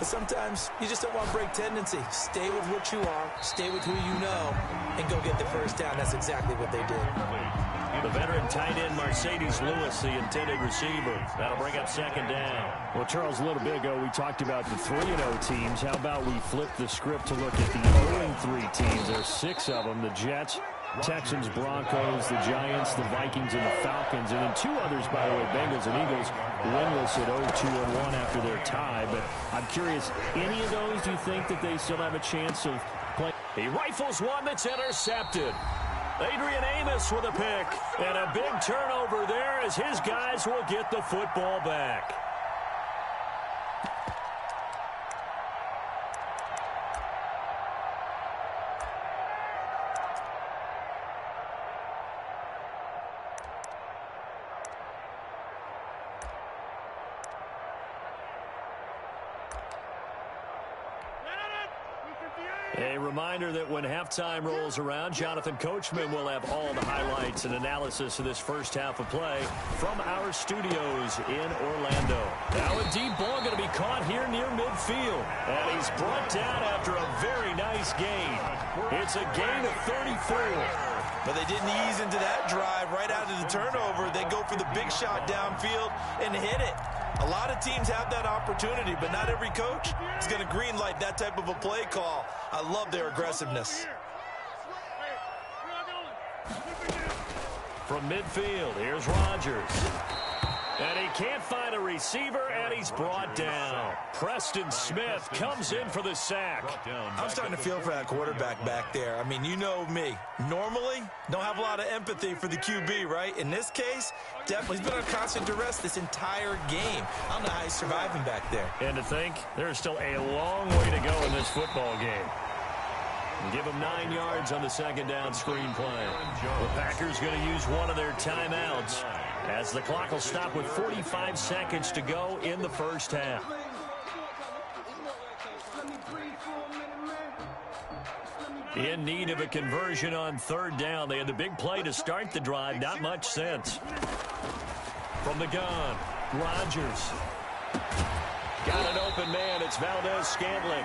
Speaker 5: But sometimes you just don't want to break tendency. Stay with what you are, stay with who you know, and go get the first down. That's exactly what they did.
Speaker 1: The veteran tight end Mercedes Lewis, the intended receiver. That'll bring up second down.
Speaker 4: Well, Charles, a little bit ago we talked about the 3-0 teams. How about we flip the script to look at the 0-3 teams? There's 6 of them. The Jets, Texans, Broncos, the Giants, the Vikings, and the Falcons. And then 2 others, by the way, Bengals and Eagles, winless at 0-2-1 after their tie. But I'm curious, any of those, do you think that they still have a chance of playing?
Speaker 1: He rifles one that's intercepted. Adrian Amos with a pick. And a big turnover there as his guys will get the football back. A reminder that when halftime rolls around, Jonathan Coachman will have all the highlights and analysis of this first half of play from our studios in Orlando. Now a deep ball going to be caught here near midfield. And he's brought down after a very nice gain. It's a gain of 34.
Speaker 5: But they didn't ease into that drive right out of the turnover. They go for the big shot downfield and hit it. A lot of teams have that opportunity, but not every coach is going to greenlight that type of a play call. I love their aggressiveness.
Speaker 1: From midfield, here's Rodgers. And he can't find a receiver, and he's brought down. Preston Smith comes in for the sack.
Speaker 5: I'm starting to feel for that quarterback back there. I mean, you know me. Normally, don't have a lot of empathy for the QB, right? In this case, definitely he's been on constant duress this entire game. I don't know how he's surviving back there.
Speaker 1: And to think, there's still a long way to go in this football game. Give him 9 yards on the second down screen play. The Packers going to use one of their timeouts as the clock will stop with 45 seconds to go in the first half. In need of a conversion on third down. They had the big play to start the drive. Not much sense. From the gun, Rodgers. Got an open man. It's Valdez-Scantling.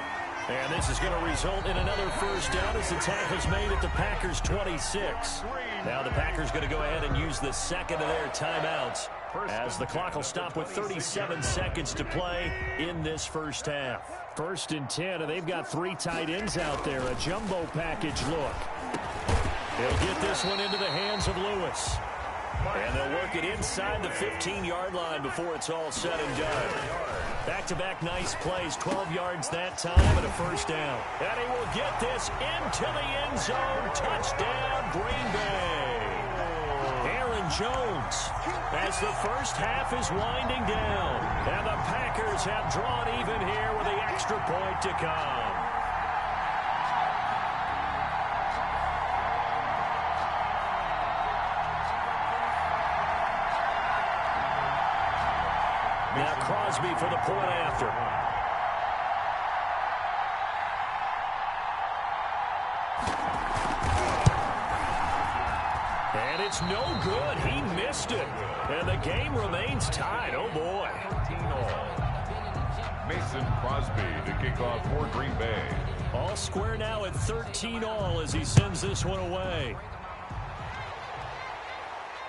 Speaker 1: And this is going to result in another first down as the tackle's made at the Packers' 26. Now the Packers going to go ahead and use the second of their timeouts as the clock will stop with 37 seconds to play in this first half.
Speaker 4: 1st and 10, and they've got 3 tight ends out there. A jumbo package look.
Speaker 1: He'll get this one into the hands of Lewis. And they'll work it inside the 15-yard line before it's all said and done. Back-to-back nice plays, 12 yards that time and a first down. And he will get this into the end zone. Touchdown, Green Bay. Aaron Jones as the first half is winding down. And the Packers have drawn even here with the extra point to come. Now Crosby for the point after. And it's no good. He missed it. And the game remains tied. Oh, boy.
Speaker 2: Mason Crosby to kick off for Green Bay.
Speaker 1: All square now at 13-all as he sends this one away.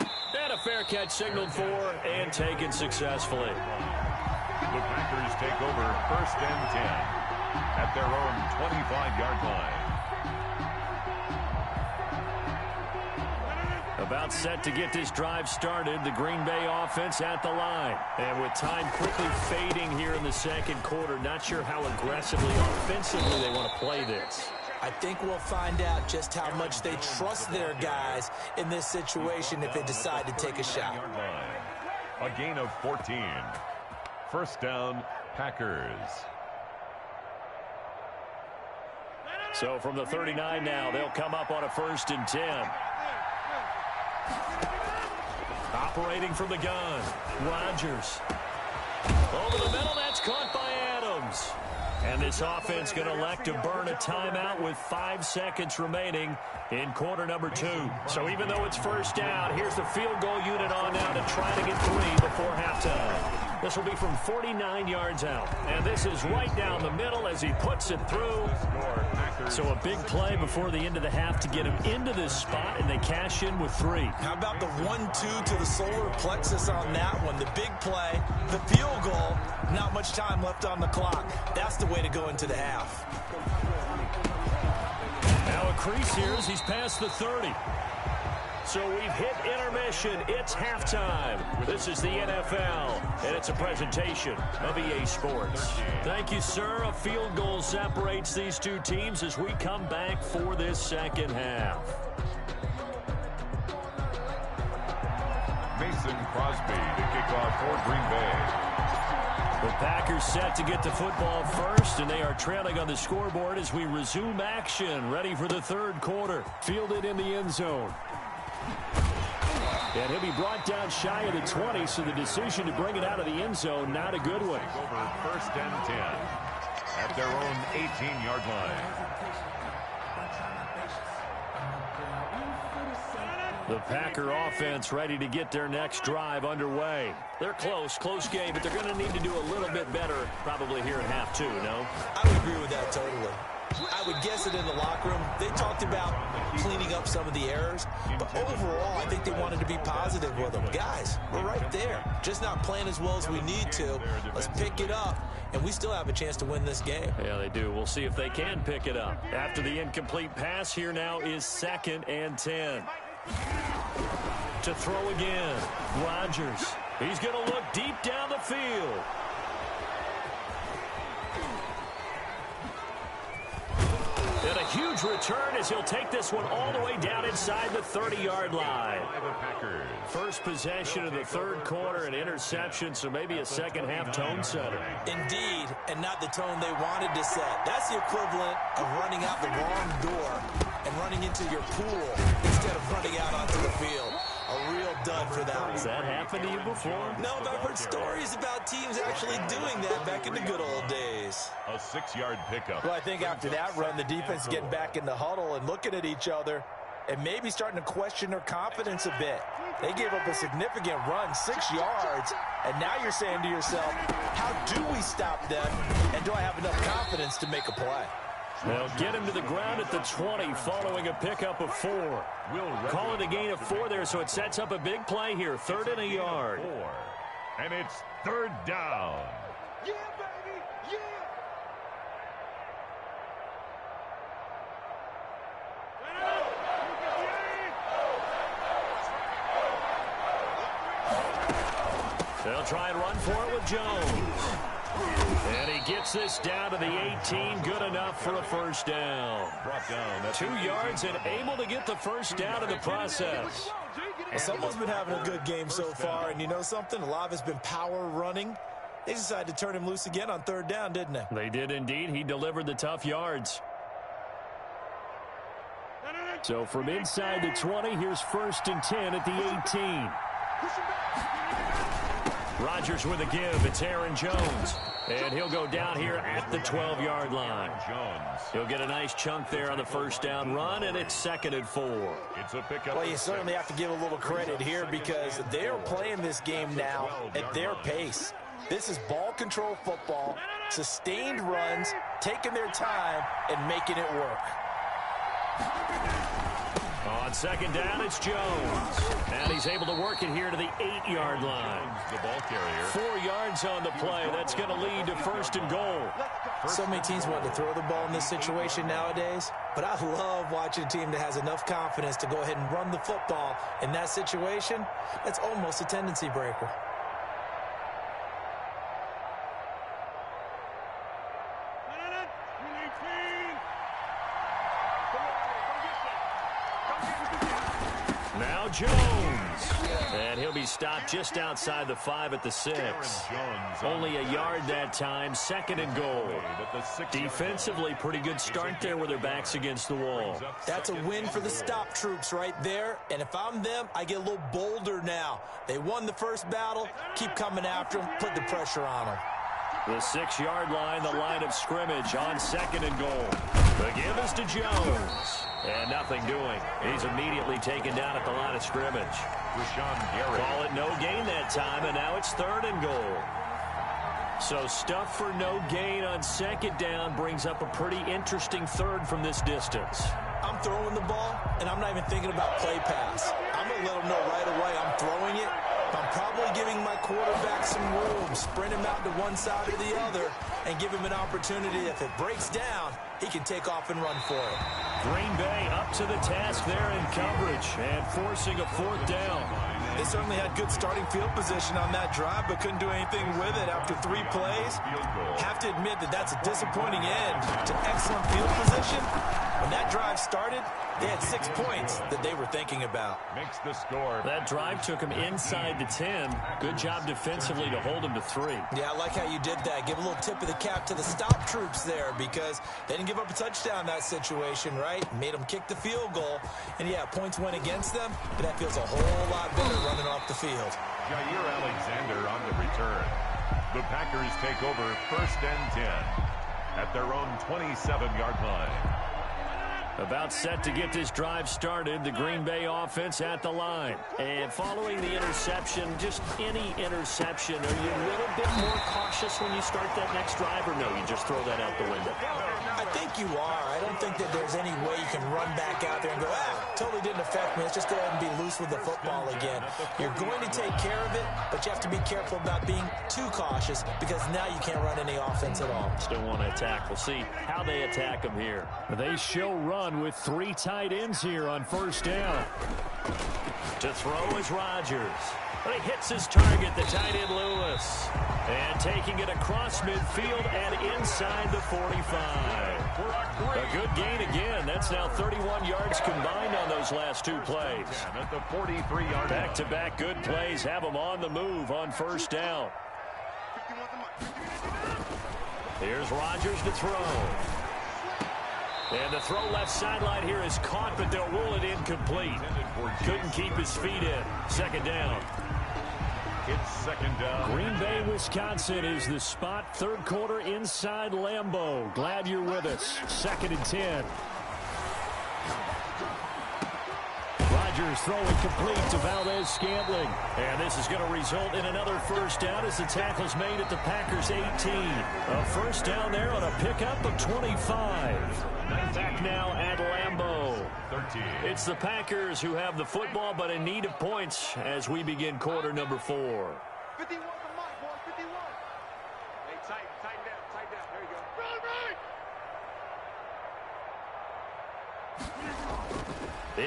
Speaker 1: And a fair catch signaled for and taken successfully.
Speaker 2: The Packers take over 1st and 10 at their own 25-yard line.
Speaker 1: About set to get this drive started, the Green Bay offense at the line. And with time quickly fading here in the second quarter, not sure how aggressively, offensively they want to play this.
Speaker 5: I think we'll find out just how much they trust their guys in this situation if they decide to take a shot.
Speaker 2: A gain of 14. First down, Packers.
Speaker 4: So from the 39 now, they'll come up on a 1st and 10. Operating from the gun, Rodgers. Over the middle, that's caught by Adams. And this offense going to elect to burn a timeout with 5 seconds remaining in quarter number 2. So even though it's first down, here's the field goal unit on now to try to get 3 before halftime. This will be from 49 yards out. And this is right down the middle as he puts it through. So a big play before the end of the half to get him into this spot, and they cash in with 3.
Speaker 5: How about the 1-2 to the solar plexus on that one? The big play, the field goal, not much time left on the clock. That's the way to go into the half.
Speaker 1: Now a crease here as he's past the 30. So we've hit intermission. It's halftime. This is the NFL, and it's a presentation of EA Sports. Thank you, sir. A field goal separates these two teams as we come back for this second half.
Speaker 2: Mason Crosby to kick off for Green Bay.
Speaker 1: The Packers set to get the football first, and they are trailing on the scoreboard as we resume action, ready for the third quarter. Fielded in the end zone. And he'll be brought down shy of the 20, so the decision to bring it out of the end zone, not a good one.
Speaker 2: Over 1st and 10 at their own 18-yard line.
Speaker 1: The Packer offense ready to get their next drive underway. They're close game, but they're going to need to do a little bit better probably here in half 2, no?
Speaker 5: I would agree with that totally. I would guess it in the locker room. They talked about cleaning up some of the errors, but overall, I think they wanted to be positive with them. Guys, we're right there. Just not playing as well as we need to. Let's pick it up, and we still have a chance to win this game.
Speaker 1: Yeah, they do. We'll see if they can pick it up. After the incomplete pass, here now is 2nd and 10. To throw again, Rodgers. He's going to look deep down the field. And a huge return as he'll take this one all the way down inside the 30-yard line. First possession of the third quarter, an interception, so maybe a second-half tone setter.
Speaker 5: Indeed, and not the tone they wanted to set. That's the equivalent of running out the wrong door and running into your pool instead of running out onto the field. A real dud for that one.
Speaker 1: Has that happened to you before?
Speaker 5: No, but I've heard stories about teams actually doing that back in the good old days.
Speaker 2: A 6-yard pickup.
Speaker 3: Well, I think after that run, the defense is getting back in the huddle and looking at each other and maybe starting to question their confidence a bit. They gave up a significant run, 6 yards, and now you're saying to yourself, how do we stop them, and do I have enough confidence to make a play?
Speaker 1: They'll get him to the ground at the 20 following a pickup of 4. Call it a gain of 4 there, so it sets up a big play here. 3rd and a yard.
Speaker 2: 4. And it's 3rd down.
Speaker 6: Yeah, baby, yeah.
Speaker 1: They'll try and run for it with Jones. And he gets this down to the 18. Good enough for a first down.
Speaker 2: Brought down.
Speaker 1: 2 yards and able to get the first down in the process.
Speaker 3: Well, someone's been having a good game so far, and you know something? A lot of it's been power running. They decided to turn him loose again on 3rd down, didn't they?
Speaker 1: They did indeed. He delivered the tough yards. So from inside the 20, here's 1st and 10 at the 18. Rodgers with a give. It's Aaron Jones. And he'll go down here at the 12-yard line. He'll get a nice chunk there on the first down run, and it's 2nd and 4.
Speaker 2: It's a pickup.
Speaker 3: Well, you certainly have to give a little credit here because they're playing this game now at their pace. This is ball control football, sustained runs, taking their time, and making it work.
Speaker 1: On 2nd down, it's Jones. And he's able to work it here to the 8-yard line.
Speaker 2: The ball carrier.
Speaker 1: 4 yards on the play. That's going to lead to 1st and goal.
Speaker 5: So many teams want to throw the ball in this situation nowadays, but I love watching a team that has enough confidence to go ahead and run the football in that situation. That's almost a tendency breaker.
Speaker 1: Now Now Jones. And he'll be stopped just outside the 5 at the 6. Only a yard that time, 2nd and goal. Defensively, pretty good start there with their backs against the wall.
Speaker 5: That's a win for the stop troops right there. And if I'm them, I get a little bolder now. They won the first battle. Keep coming after them. Put the pressure on them.
Speaker 1: The 6-yard line, the line of scrimmage on 2nd and goal. The give is to Jones. And nothing doing. He's immediately taken down at the line of scrimmage. Call it no gain that time, and now it's 3rd and goal. So stuff for no gain on 2nd down brings up a pretty interesting 3rd from this distance.
Speaker 5: I'm throwing the ball, and I'm not even thinking about play pass. I'm going to let them know right away I'm throwing it. I'm probably giving my quarterback some room, sprint him out to one side or the other, and give him an opportunity. If it breaks down, he can take off and run for it.
Speaker 1: Green Bay up to the task there in coverage and forcing a 4th down.
Speaker 5: They certainly had good starting field position on that drive, but couldn't do anything with it after 3 plays. Have to admit that that's a disappointing end to excellent field position. When that drive started, they had 6 points that they were thinking about.
Speaker 2: Makes the score.
Speaker 1: That drive took him inside the 10. Good job defensively to hold him to 3.
Speaker 5: Yeah, I like how you did that. Give a little tip of the cap to the stop troops there because they didn't give up a touchdown in that situation, right? Made them kick the field goal. And, yeah, points went against them, but that feels a whole lot better running off the field.
Speaker 2: Jair Alexander on the return. The Packers take over 1st and 10 at their own 27-yard line.
Speaker 1: About set to get this drive started, the Green Bay offense at the line. And following the interception, just any interception, are you a little bit more cautious when you start that next drive, or no, you just throw that out the window?
Speaker 5: I think you are. I don't think that there's any way you can run back out there and go, totally didn't affect me. Let's just go ahead and be loose with the football again. You're going to take care of it, but you have to be careful about being too cautious because now you can't run any offense at all.
Speaker 1: Still want to attack. We'll see how they attack them here.
Speaker 4: They show run with 3 tight ends here on 1st down.
Speaker 1: To throw is Rodgers. But he hits his target, the tight end Lewis. And taking it across midfield and inside the 45. A good gain again. That's now 31 yards combined on those last 2 plays.
Speaker 2: At the 43-yard line.
Speaker 1: Back-to-back good plays have them on the move on 1st down. Here's Rodgers to throw. And the throw left sideline here is caught, but they'll rule it incomplete. Couldn't keep his feet in. 2nd down.
Speaker 2: It's 2nd down.
Speaker 4: Green Bay, Wisconsin is the spot. 3rd quarter inside Lambeau. Glad you're with us. 2nd and 10. Rodgers throwing complete to Valdez-Scantling. And this is going to result in another 1st down as the tackle's made at the Packers' 18. A 1st down there on a pickup of 25. Back now at Lambeau.
Speaker 2: 13.
Speaker 1: It's the Packers who have the football, but in need of points as we begin quarter number 4.
Speaker 6: 51 the mic, boy, 51. Hey, tighten down. There you go.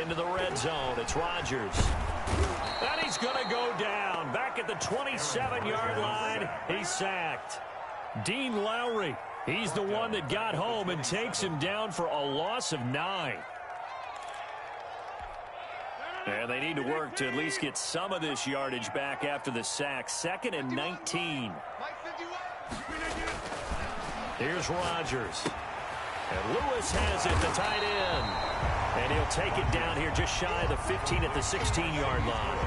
Speaker 1: Into the red zone. It's Rodgers. And he's going to go down. Back at the 27-yard line. He's sacked.
Speaker 4: Dean Lowry. He's the one that got home and takes him down for a loss of 9.
Speaker 1: And they need to work to at least get some of this yardage back after the sack. 2nd and 19. Here's Rodgers. And Lewis has it, the tight end. And he'll take it down here just shy of the 15 at the 16-yard line.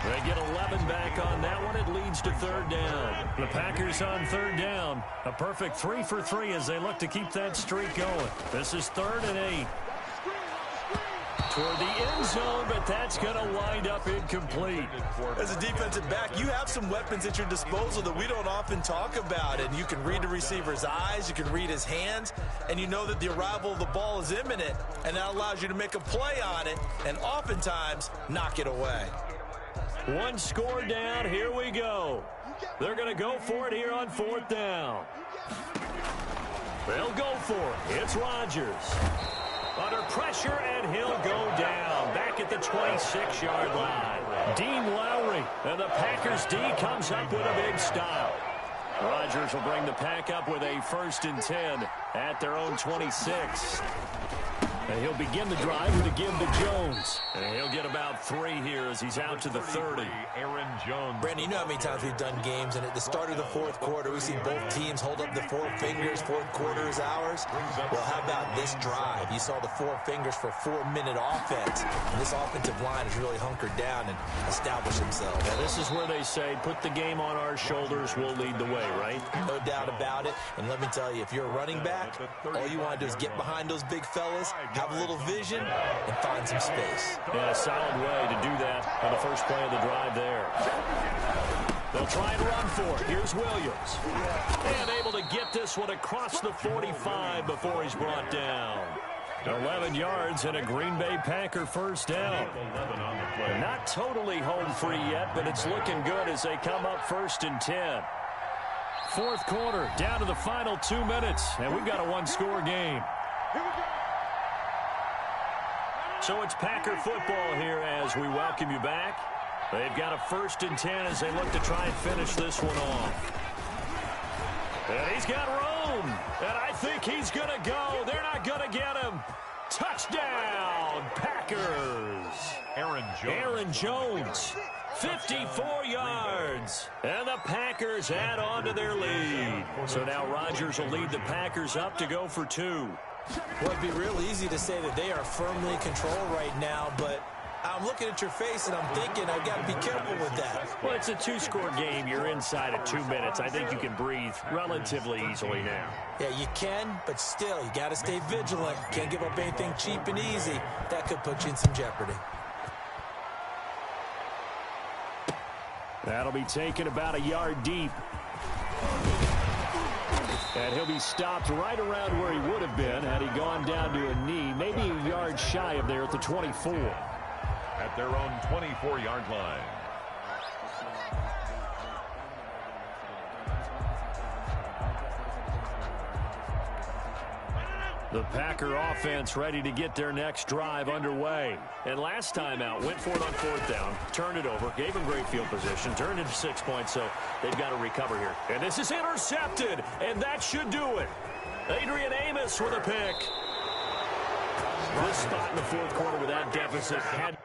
Speaker 1: They get 11 back on that one. It leads to 3rd down.
Speaker 4: The Packers on 3rd down. A perfect 3 for 3 as they look to keep that streak going. This is 3rd and 8. Toward the end zone, but that's going to wind up incomplete.
Speaker 5: As a defensive back, you have some weapons at your disposal that we don't often talk about. And you can read the receiver's eyes, you can read his hands, and you know that the arrival of the ball is imminent, and that allows you to make a play on it and oftentimes knock it away.
Speaker 1: 1 score down. Here we go. They're going to go for it here on 4th down. They'll go for it. It's Rodgers. Under pressure, and he'll go down. Back at the 26-yard line.
Speaker 4: Dean Lowry.
Speaker 1: And the Packers D comes up with a big stop. Rodgers will bring the pack up with a 1st and 10 at their own 26.
Speaker 4: And he'll begin the drive with a give to Jones. And he'll get about 3 here as he's out to the 30.
Speaker 2: Aaron Jones.
Speaker 5: Brandon, you know how many times we've done games, and at the start of the fourth quarter, we see both teams hold up the 4 fingers, fourth quarter is ours. Well, how about this drive? You saw the 4 fingers for 4-minute offense. And this offensive line has really hunkered down and established themselves.
Speaker 4: Now, this is where they say, put the game on our shoulders, we'll lead the way, right?
Speaker 5: No doubt about it. And let me tell you, if you're a running back, all you want to do is get behind those big fellas, have a little vision, and find some space.
Speaker 4: And a solid way to do that on the first play of the drive there. They'll try and run for it. Here's Williams. And able to get this one across the 45 before he's brought down. 11 yards and a Green Bay Packer first down. Not totally home free yet, but it's looking good as they come up 1st and 10. Fourth quarter, down to the final 2 minutes, and we've got a 1-score game. So it's Packer football here as we welcome you back. They've got a 1st and 10 as they look to try and finish this one off. And he's got room, and I think he's going to go. They're not going to get him. Touchdown, Packers. Aaron Jones, 54 yards. And the Packers add on to their lead. So now Rodgers will lead the Packers up to go for 2.
Speaker 5: Well, it'd be real easy to say that they are firmly in control right now, but I'm looking at your face and I'm thinking I've got to be careful with that.
Speaker 4: Well, it's a 2-score game. You're inside of 2 minutes. I think you can breathe relatively easily now.
Speaker 5: Yeah, you can, but still, you got to stay vigilant. Can't give up anything cheap and easy. That could put you in some jeopardy.
Speaker 4: That'll be taken about a yard deep. And he'll be stopped right around where he would have been had he gone down to a knee, maybe a yard shy of there at the 24.
Speaker 2: At their own 24-yard line.
Speaker 4: The Packer offense ready to get their next drive underway. And last time out, went for it on 4th down, turned it over, gave them great field position, turned into 6 points, so they've got to recover here. And this is intercepted, and that should do it. Adrian Amos with a pick. This spot in the fourth quarter with that deficit had...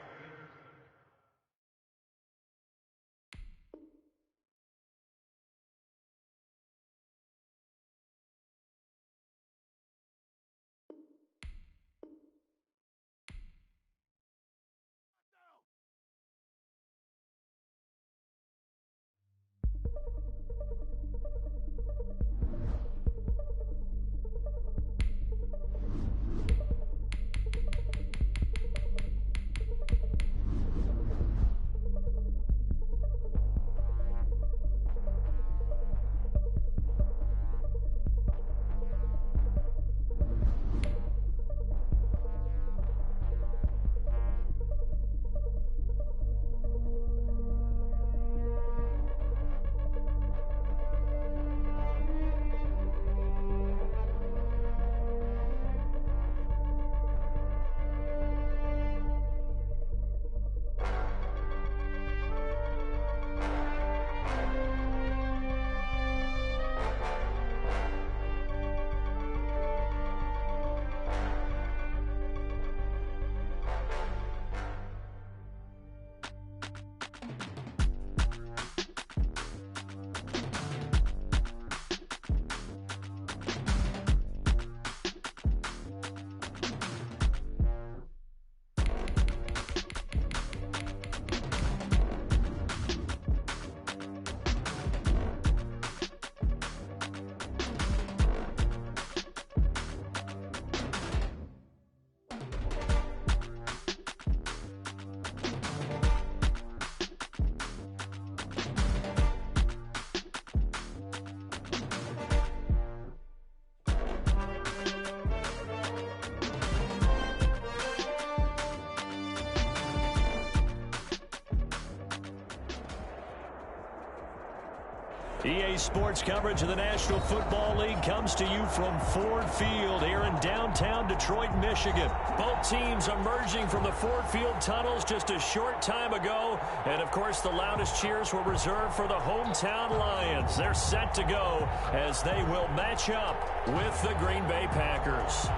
Speaker 4: EA Sports coverage of the National Football League comes to you from Ford Field here in downtown Detroit, Michigan. Both teams emerging from the Ford Field tunnels just a short time ago. And, of course, the loudest cheers were reserved for the hometown Lions. They're set to go as they will match up with the Green Bay Packers.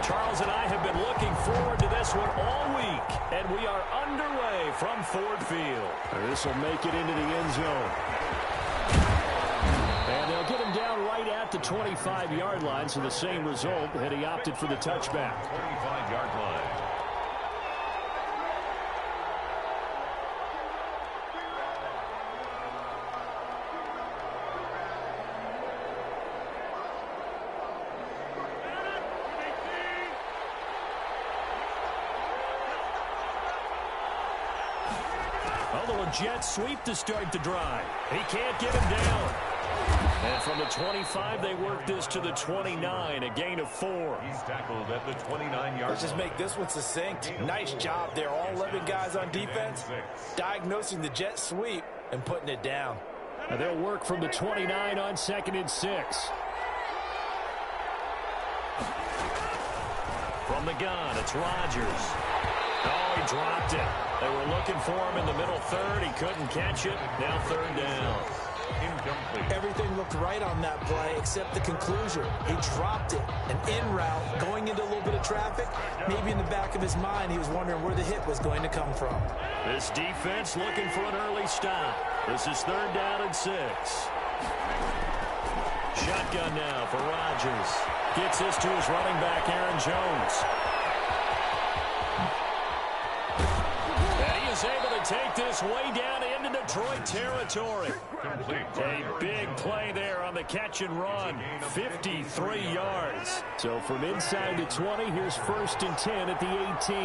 Speaker 1: Charles and I have been looking forward to this one all week, and we are underway from Ford Field.
Speaker 4: This will make it into the end zone. And they'll get him down right at the 25-yard line, so the same result, and he opted for the touchback.
Speaker 2: 25-yard line.
Speaker 1: Jet sweep to start the drive. He can't get him down. And from the 25, they work this to the 29, a gain of 4.
Speaker 2: He's tackled at the 29-yard line.
Speaker 3: Let's just make this one succinct. Nice job there. All 11 guys on defense, diagnosing the jet sweep and putting it down.
Speaker 4: And they'll work from the 29 on 2nd and 6.
Speaker 1: From the gun, it's Rodgers. Oh, he dropped it. They were looking for him in the middle third. He couldn't catch it. Now 3rd down.
Speaker 2: Incomplete.
Speaker 5: Everything looked right on that play except the conclusion. He dropped it. An in route going into a little bit of traffic. Maybe in the back of his mind he was wondering where the hit was going to come from.
Speaker 1: This defense looking for an early stop. This is 3rd down and 6. Shotgun now for Rodgers. Gets this to his running back, Aaron Jones. Is able to take this way down into Detroit territory. A big play there on the catch and run. 53 yards.
Speaker 4: So from inside the 20, here's 1st and 10 at the 18.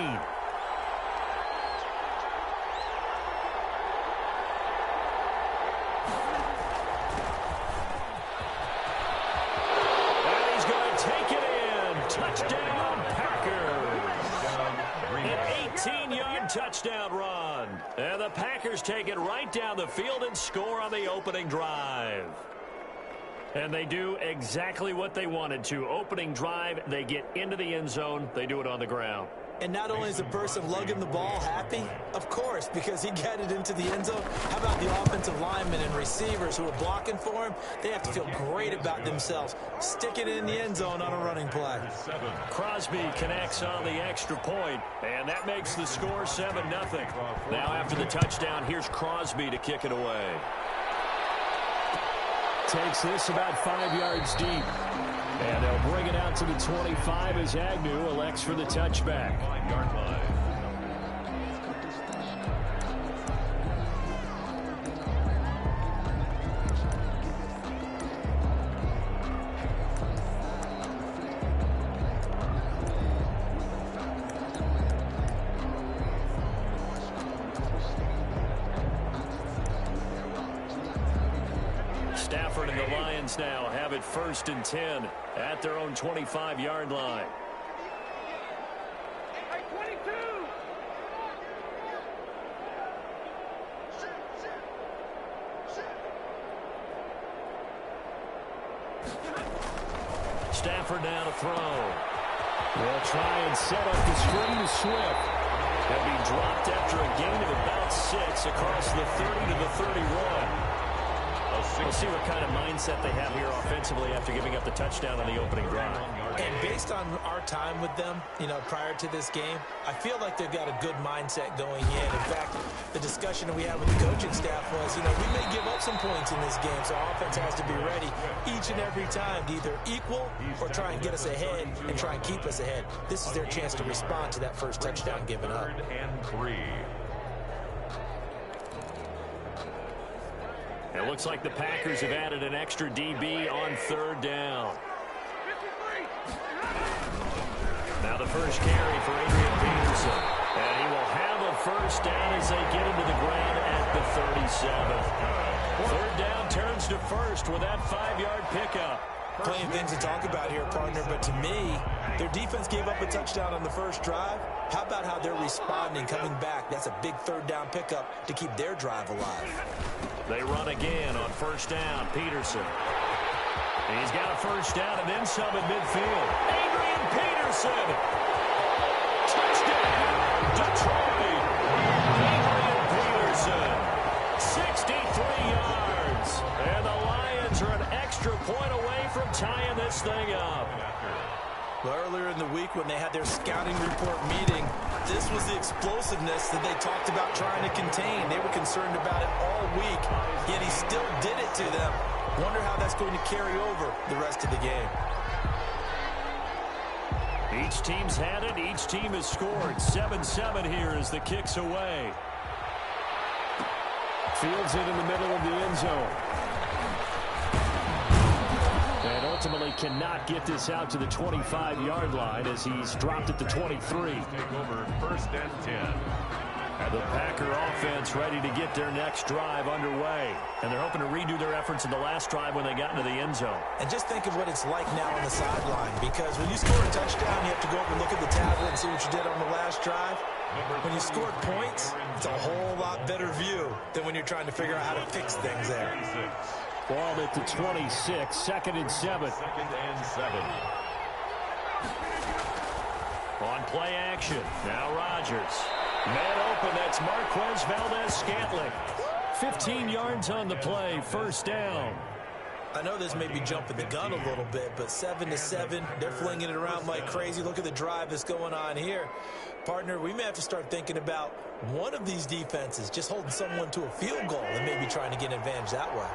Speaker 1: And he's going to take it in. Touchdown, Packers. An 18-yard touchdown run. And the Packers take it right down the field and score on the opening drive. And they do exactly what they wanted to. Opening drive, they get into the end zone. They do it on the ground.
Speaker 5: And not only is the person lugging the ball happy, of course, because he got it into the end zone. How about the offensive linemen and receivers who are blocking for him? They have to feel great about themselves. Sticking it in the end zone on a running play.
Speaker 1: Crosby connects on the extra point, and that makes the score 7-0. Now after the touchdown, here's Crosby to kick it away.
Speaker 4: Takes this about 5 yards deep. And they'll bring it out to the 25 as Agnew elects for the touchback.
Speaker 2: 5-yard line.
Speaker 1: Stafford and the Lions now have it 1st and 10 at their own 25-yard line.
Speaker 6: Hey, 22!
Speaker 1: Stafford now to throw.
Speaker 4: They'll try and set up the screen to Swift.
Speaker 1: He'll be dropped after a gain of about 6 across the 30 to the 31. We'll see what kind of mindset they have here offensively after giving up the touchdown on the opening drive.
Speaker 5: And based on our time with them, prior to this game, I feel like they've got a good mindset going in. In fact, the discussion that we had with the coaching staff was, we may give up some points in this game, so our offense has to be ready each and every time to either equal or try and get us ahead and try and keep us ahead. This is their chance to respond to that first touchdown given up.
Speaker 2: 3rd and 3.
Speaker 1: It looks like the Packers have added an extra DB on 3rd down. Now the first carry for Adrian Peterson. And he will have a 1st down as they get into the ground at the 37. 3rd down turns to 1st with that 5-yard pickup.
Speaker 5: Plenty of things to talk about here, partner, but to me, their defense gave up a touchdown on the first drive. How about how they're responding, coming back? That's a big 3rd down pickup to keep their drive alive.
Speaker 1: They run again on 1st down. Peterson. He's got a 1st down and then some at midfield. Adrian Peterson. Touchdown, Detroit. Adrian Peterson. 63 yards. And the Lions are an extra point away from tying this thing up.
Speaker 5: Well, earlier in the week when they had their scouting report meeting, this was the explosiveness that they talked about trying to contain. They were concerned about it all week, yet he still did it to them. Wonder how that's going to carry over the rest of the game.
Speaker 1: Each team's had it. Each team has scored. 7-7 here as the kick's away.
Speaker 4: Fields it in the middle of the end zone. And ultimately cannot get this out to the 25-yard line as he's dropped at the 23.
Speaker 2: Take over 1st and 10.
Speaker 1: The Packer offense ready to get their next drive underway. And they're hoping to redo their efforts in the last drive when they got into the end zone.
Speaker 5: And just think of what it's like now on the sideline, because when you score a touchdown, you have to go over and look at the tablet and see what you did on the last drive. When you scored points, it's a whole lot better view than when you're trying to figure out how to fix things there.
Speaker 4: Ball at the 26, 2nd and 7.
Speaker 2: 2nd and 7.
Speaker 1: On play action, now Rodgers. Man open, that's Marquez Valdez-Scantling. 15 yards on the play, 1st down.
Speaker 5: I know this may be jumping the gun a little bit, but 7-7, they're flinging it around like crazy. Look at the drive that's going on here. Partner, we may have to start thinking about one of these defenses just holding someone to a field goal and maybe trying to get an advantage that way.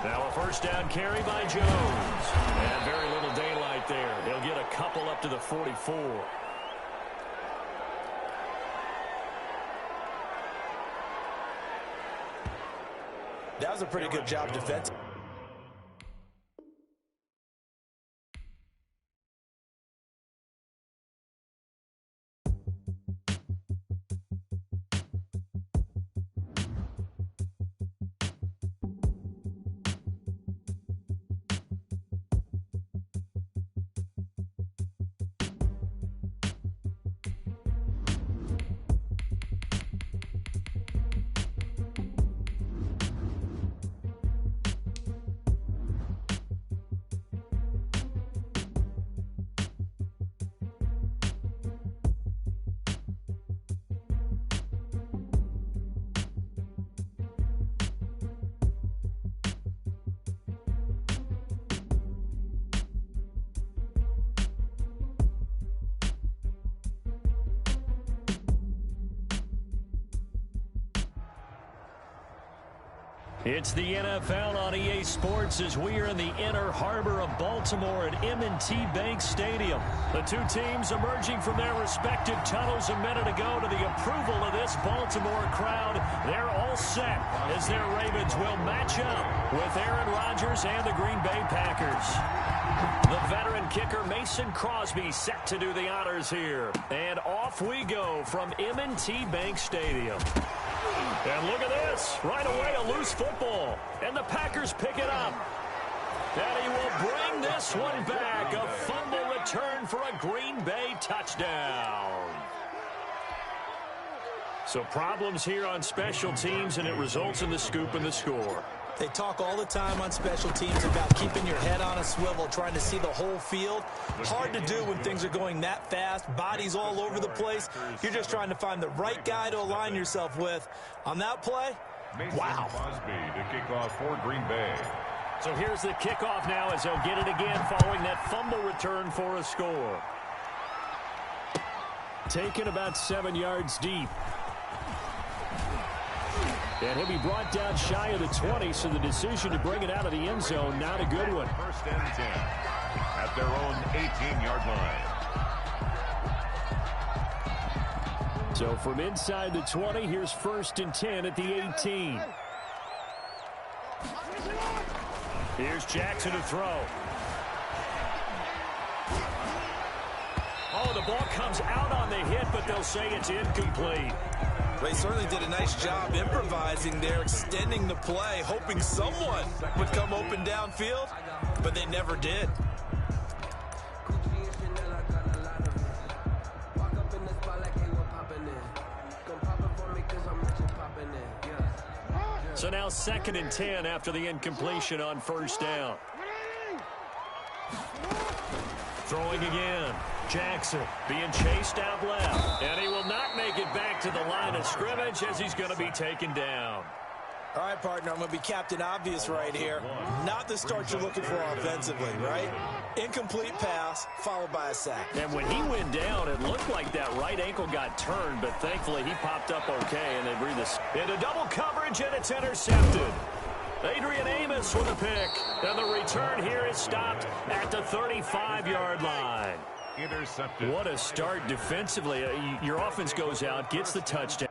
Speaker 1: Now a 1st down carry by Jones. And very little daylight there. He'll get a couple up to the 44.
Speaker 5: That was a pretty good job defensively.
Speaker 1: It's the NFL on EA Sports as we are in the inner harbor of Baltimore at M&T Bank Stadium. The two teams emerging from their respective tunnels a minute ago to the approval of this Baltimore crowd. They're all set as their Ravens will match up with Aaron Rodgers and the Green Bay Packers. The veteran kicker Mason Crosby set to do the honors here. And off we go from M&T Bank Stadium. And look at this. Right away, a loose football. And the Packers pick it up. And he will bring this one back. A fumble return for a Green Bay touchdown. So problems here on special teams, and it results in the scoop and the score.
Speaker 5: They talk all the time on special teams about keeping your head on a swivel, trying to see the whole field. Hard to do when things are going that fast, bodies all over the place. You're just trying to find the right guy to align yourself with. On that play, wow.
Speaker 2: Crosby to kick off for Green Bay.
Speaker 1: So here's the kickoff now as they'll get it again following that fumble return for a score.
Speaker 4: Taken about 7 yards deep. And he'll be brought down shy of the 20, so the decision to bring it out of the end zone, not a good one.
Speaker 2: 1st and 10 at their own 18-yard line.
Speaker 4: So from inside the 20, here's 1st and 10 at the 18.
Speaker 1: Here's Jackson to throw. Oh, the ball comes out on the hit, but they'll say it's incomplete.
Speaker 5: They certainly did a nice job improvising there, extending the play, hoping someone would come open downfield, but they never did.
Speaker 1: So now 2nd and 10 after the incompletion on 1st down. Throwing again. Jackson being chased out left. And he will not make it back to the line of scrimmage as he's going to be taken down.
Speaker 5: All right, partner, I'm going to be Captain Obvious right here. Not the start you're looking for offensively, right? Incomplete pass, followed by a sack.
Speaker 4: And when he went down, it looked like that right ankle got turned, but thankfully he popped up okay, and they breathe this.
Speaker 1: Into double coverage, and it's intercepted. Adrian Amos with a pick. And the return here is stopped at the 35-yard line.
Speaker 2: Intercepted.
Speaker 1: What a start defensively. Your offense goes out, gets the touchdown.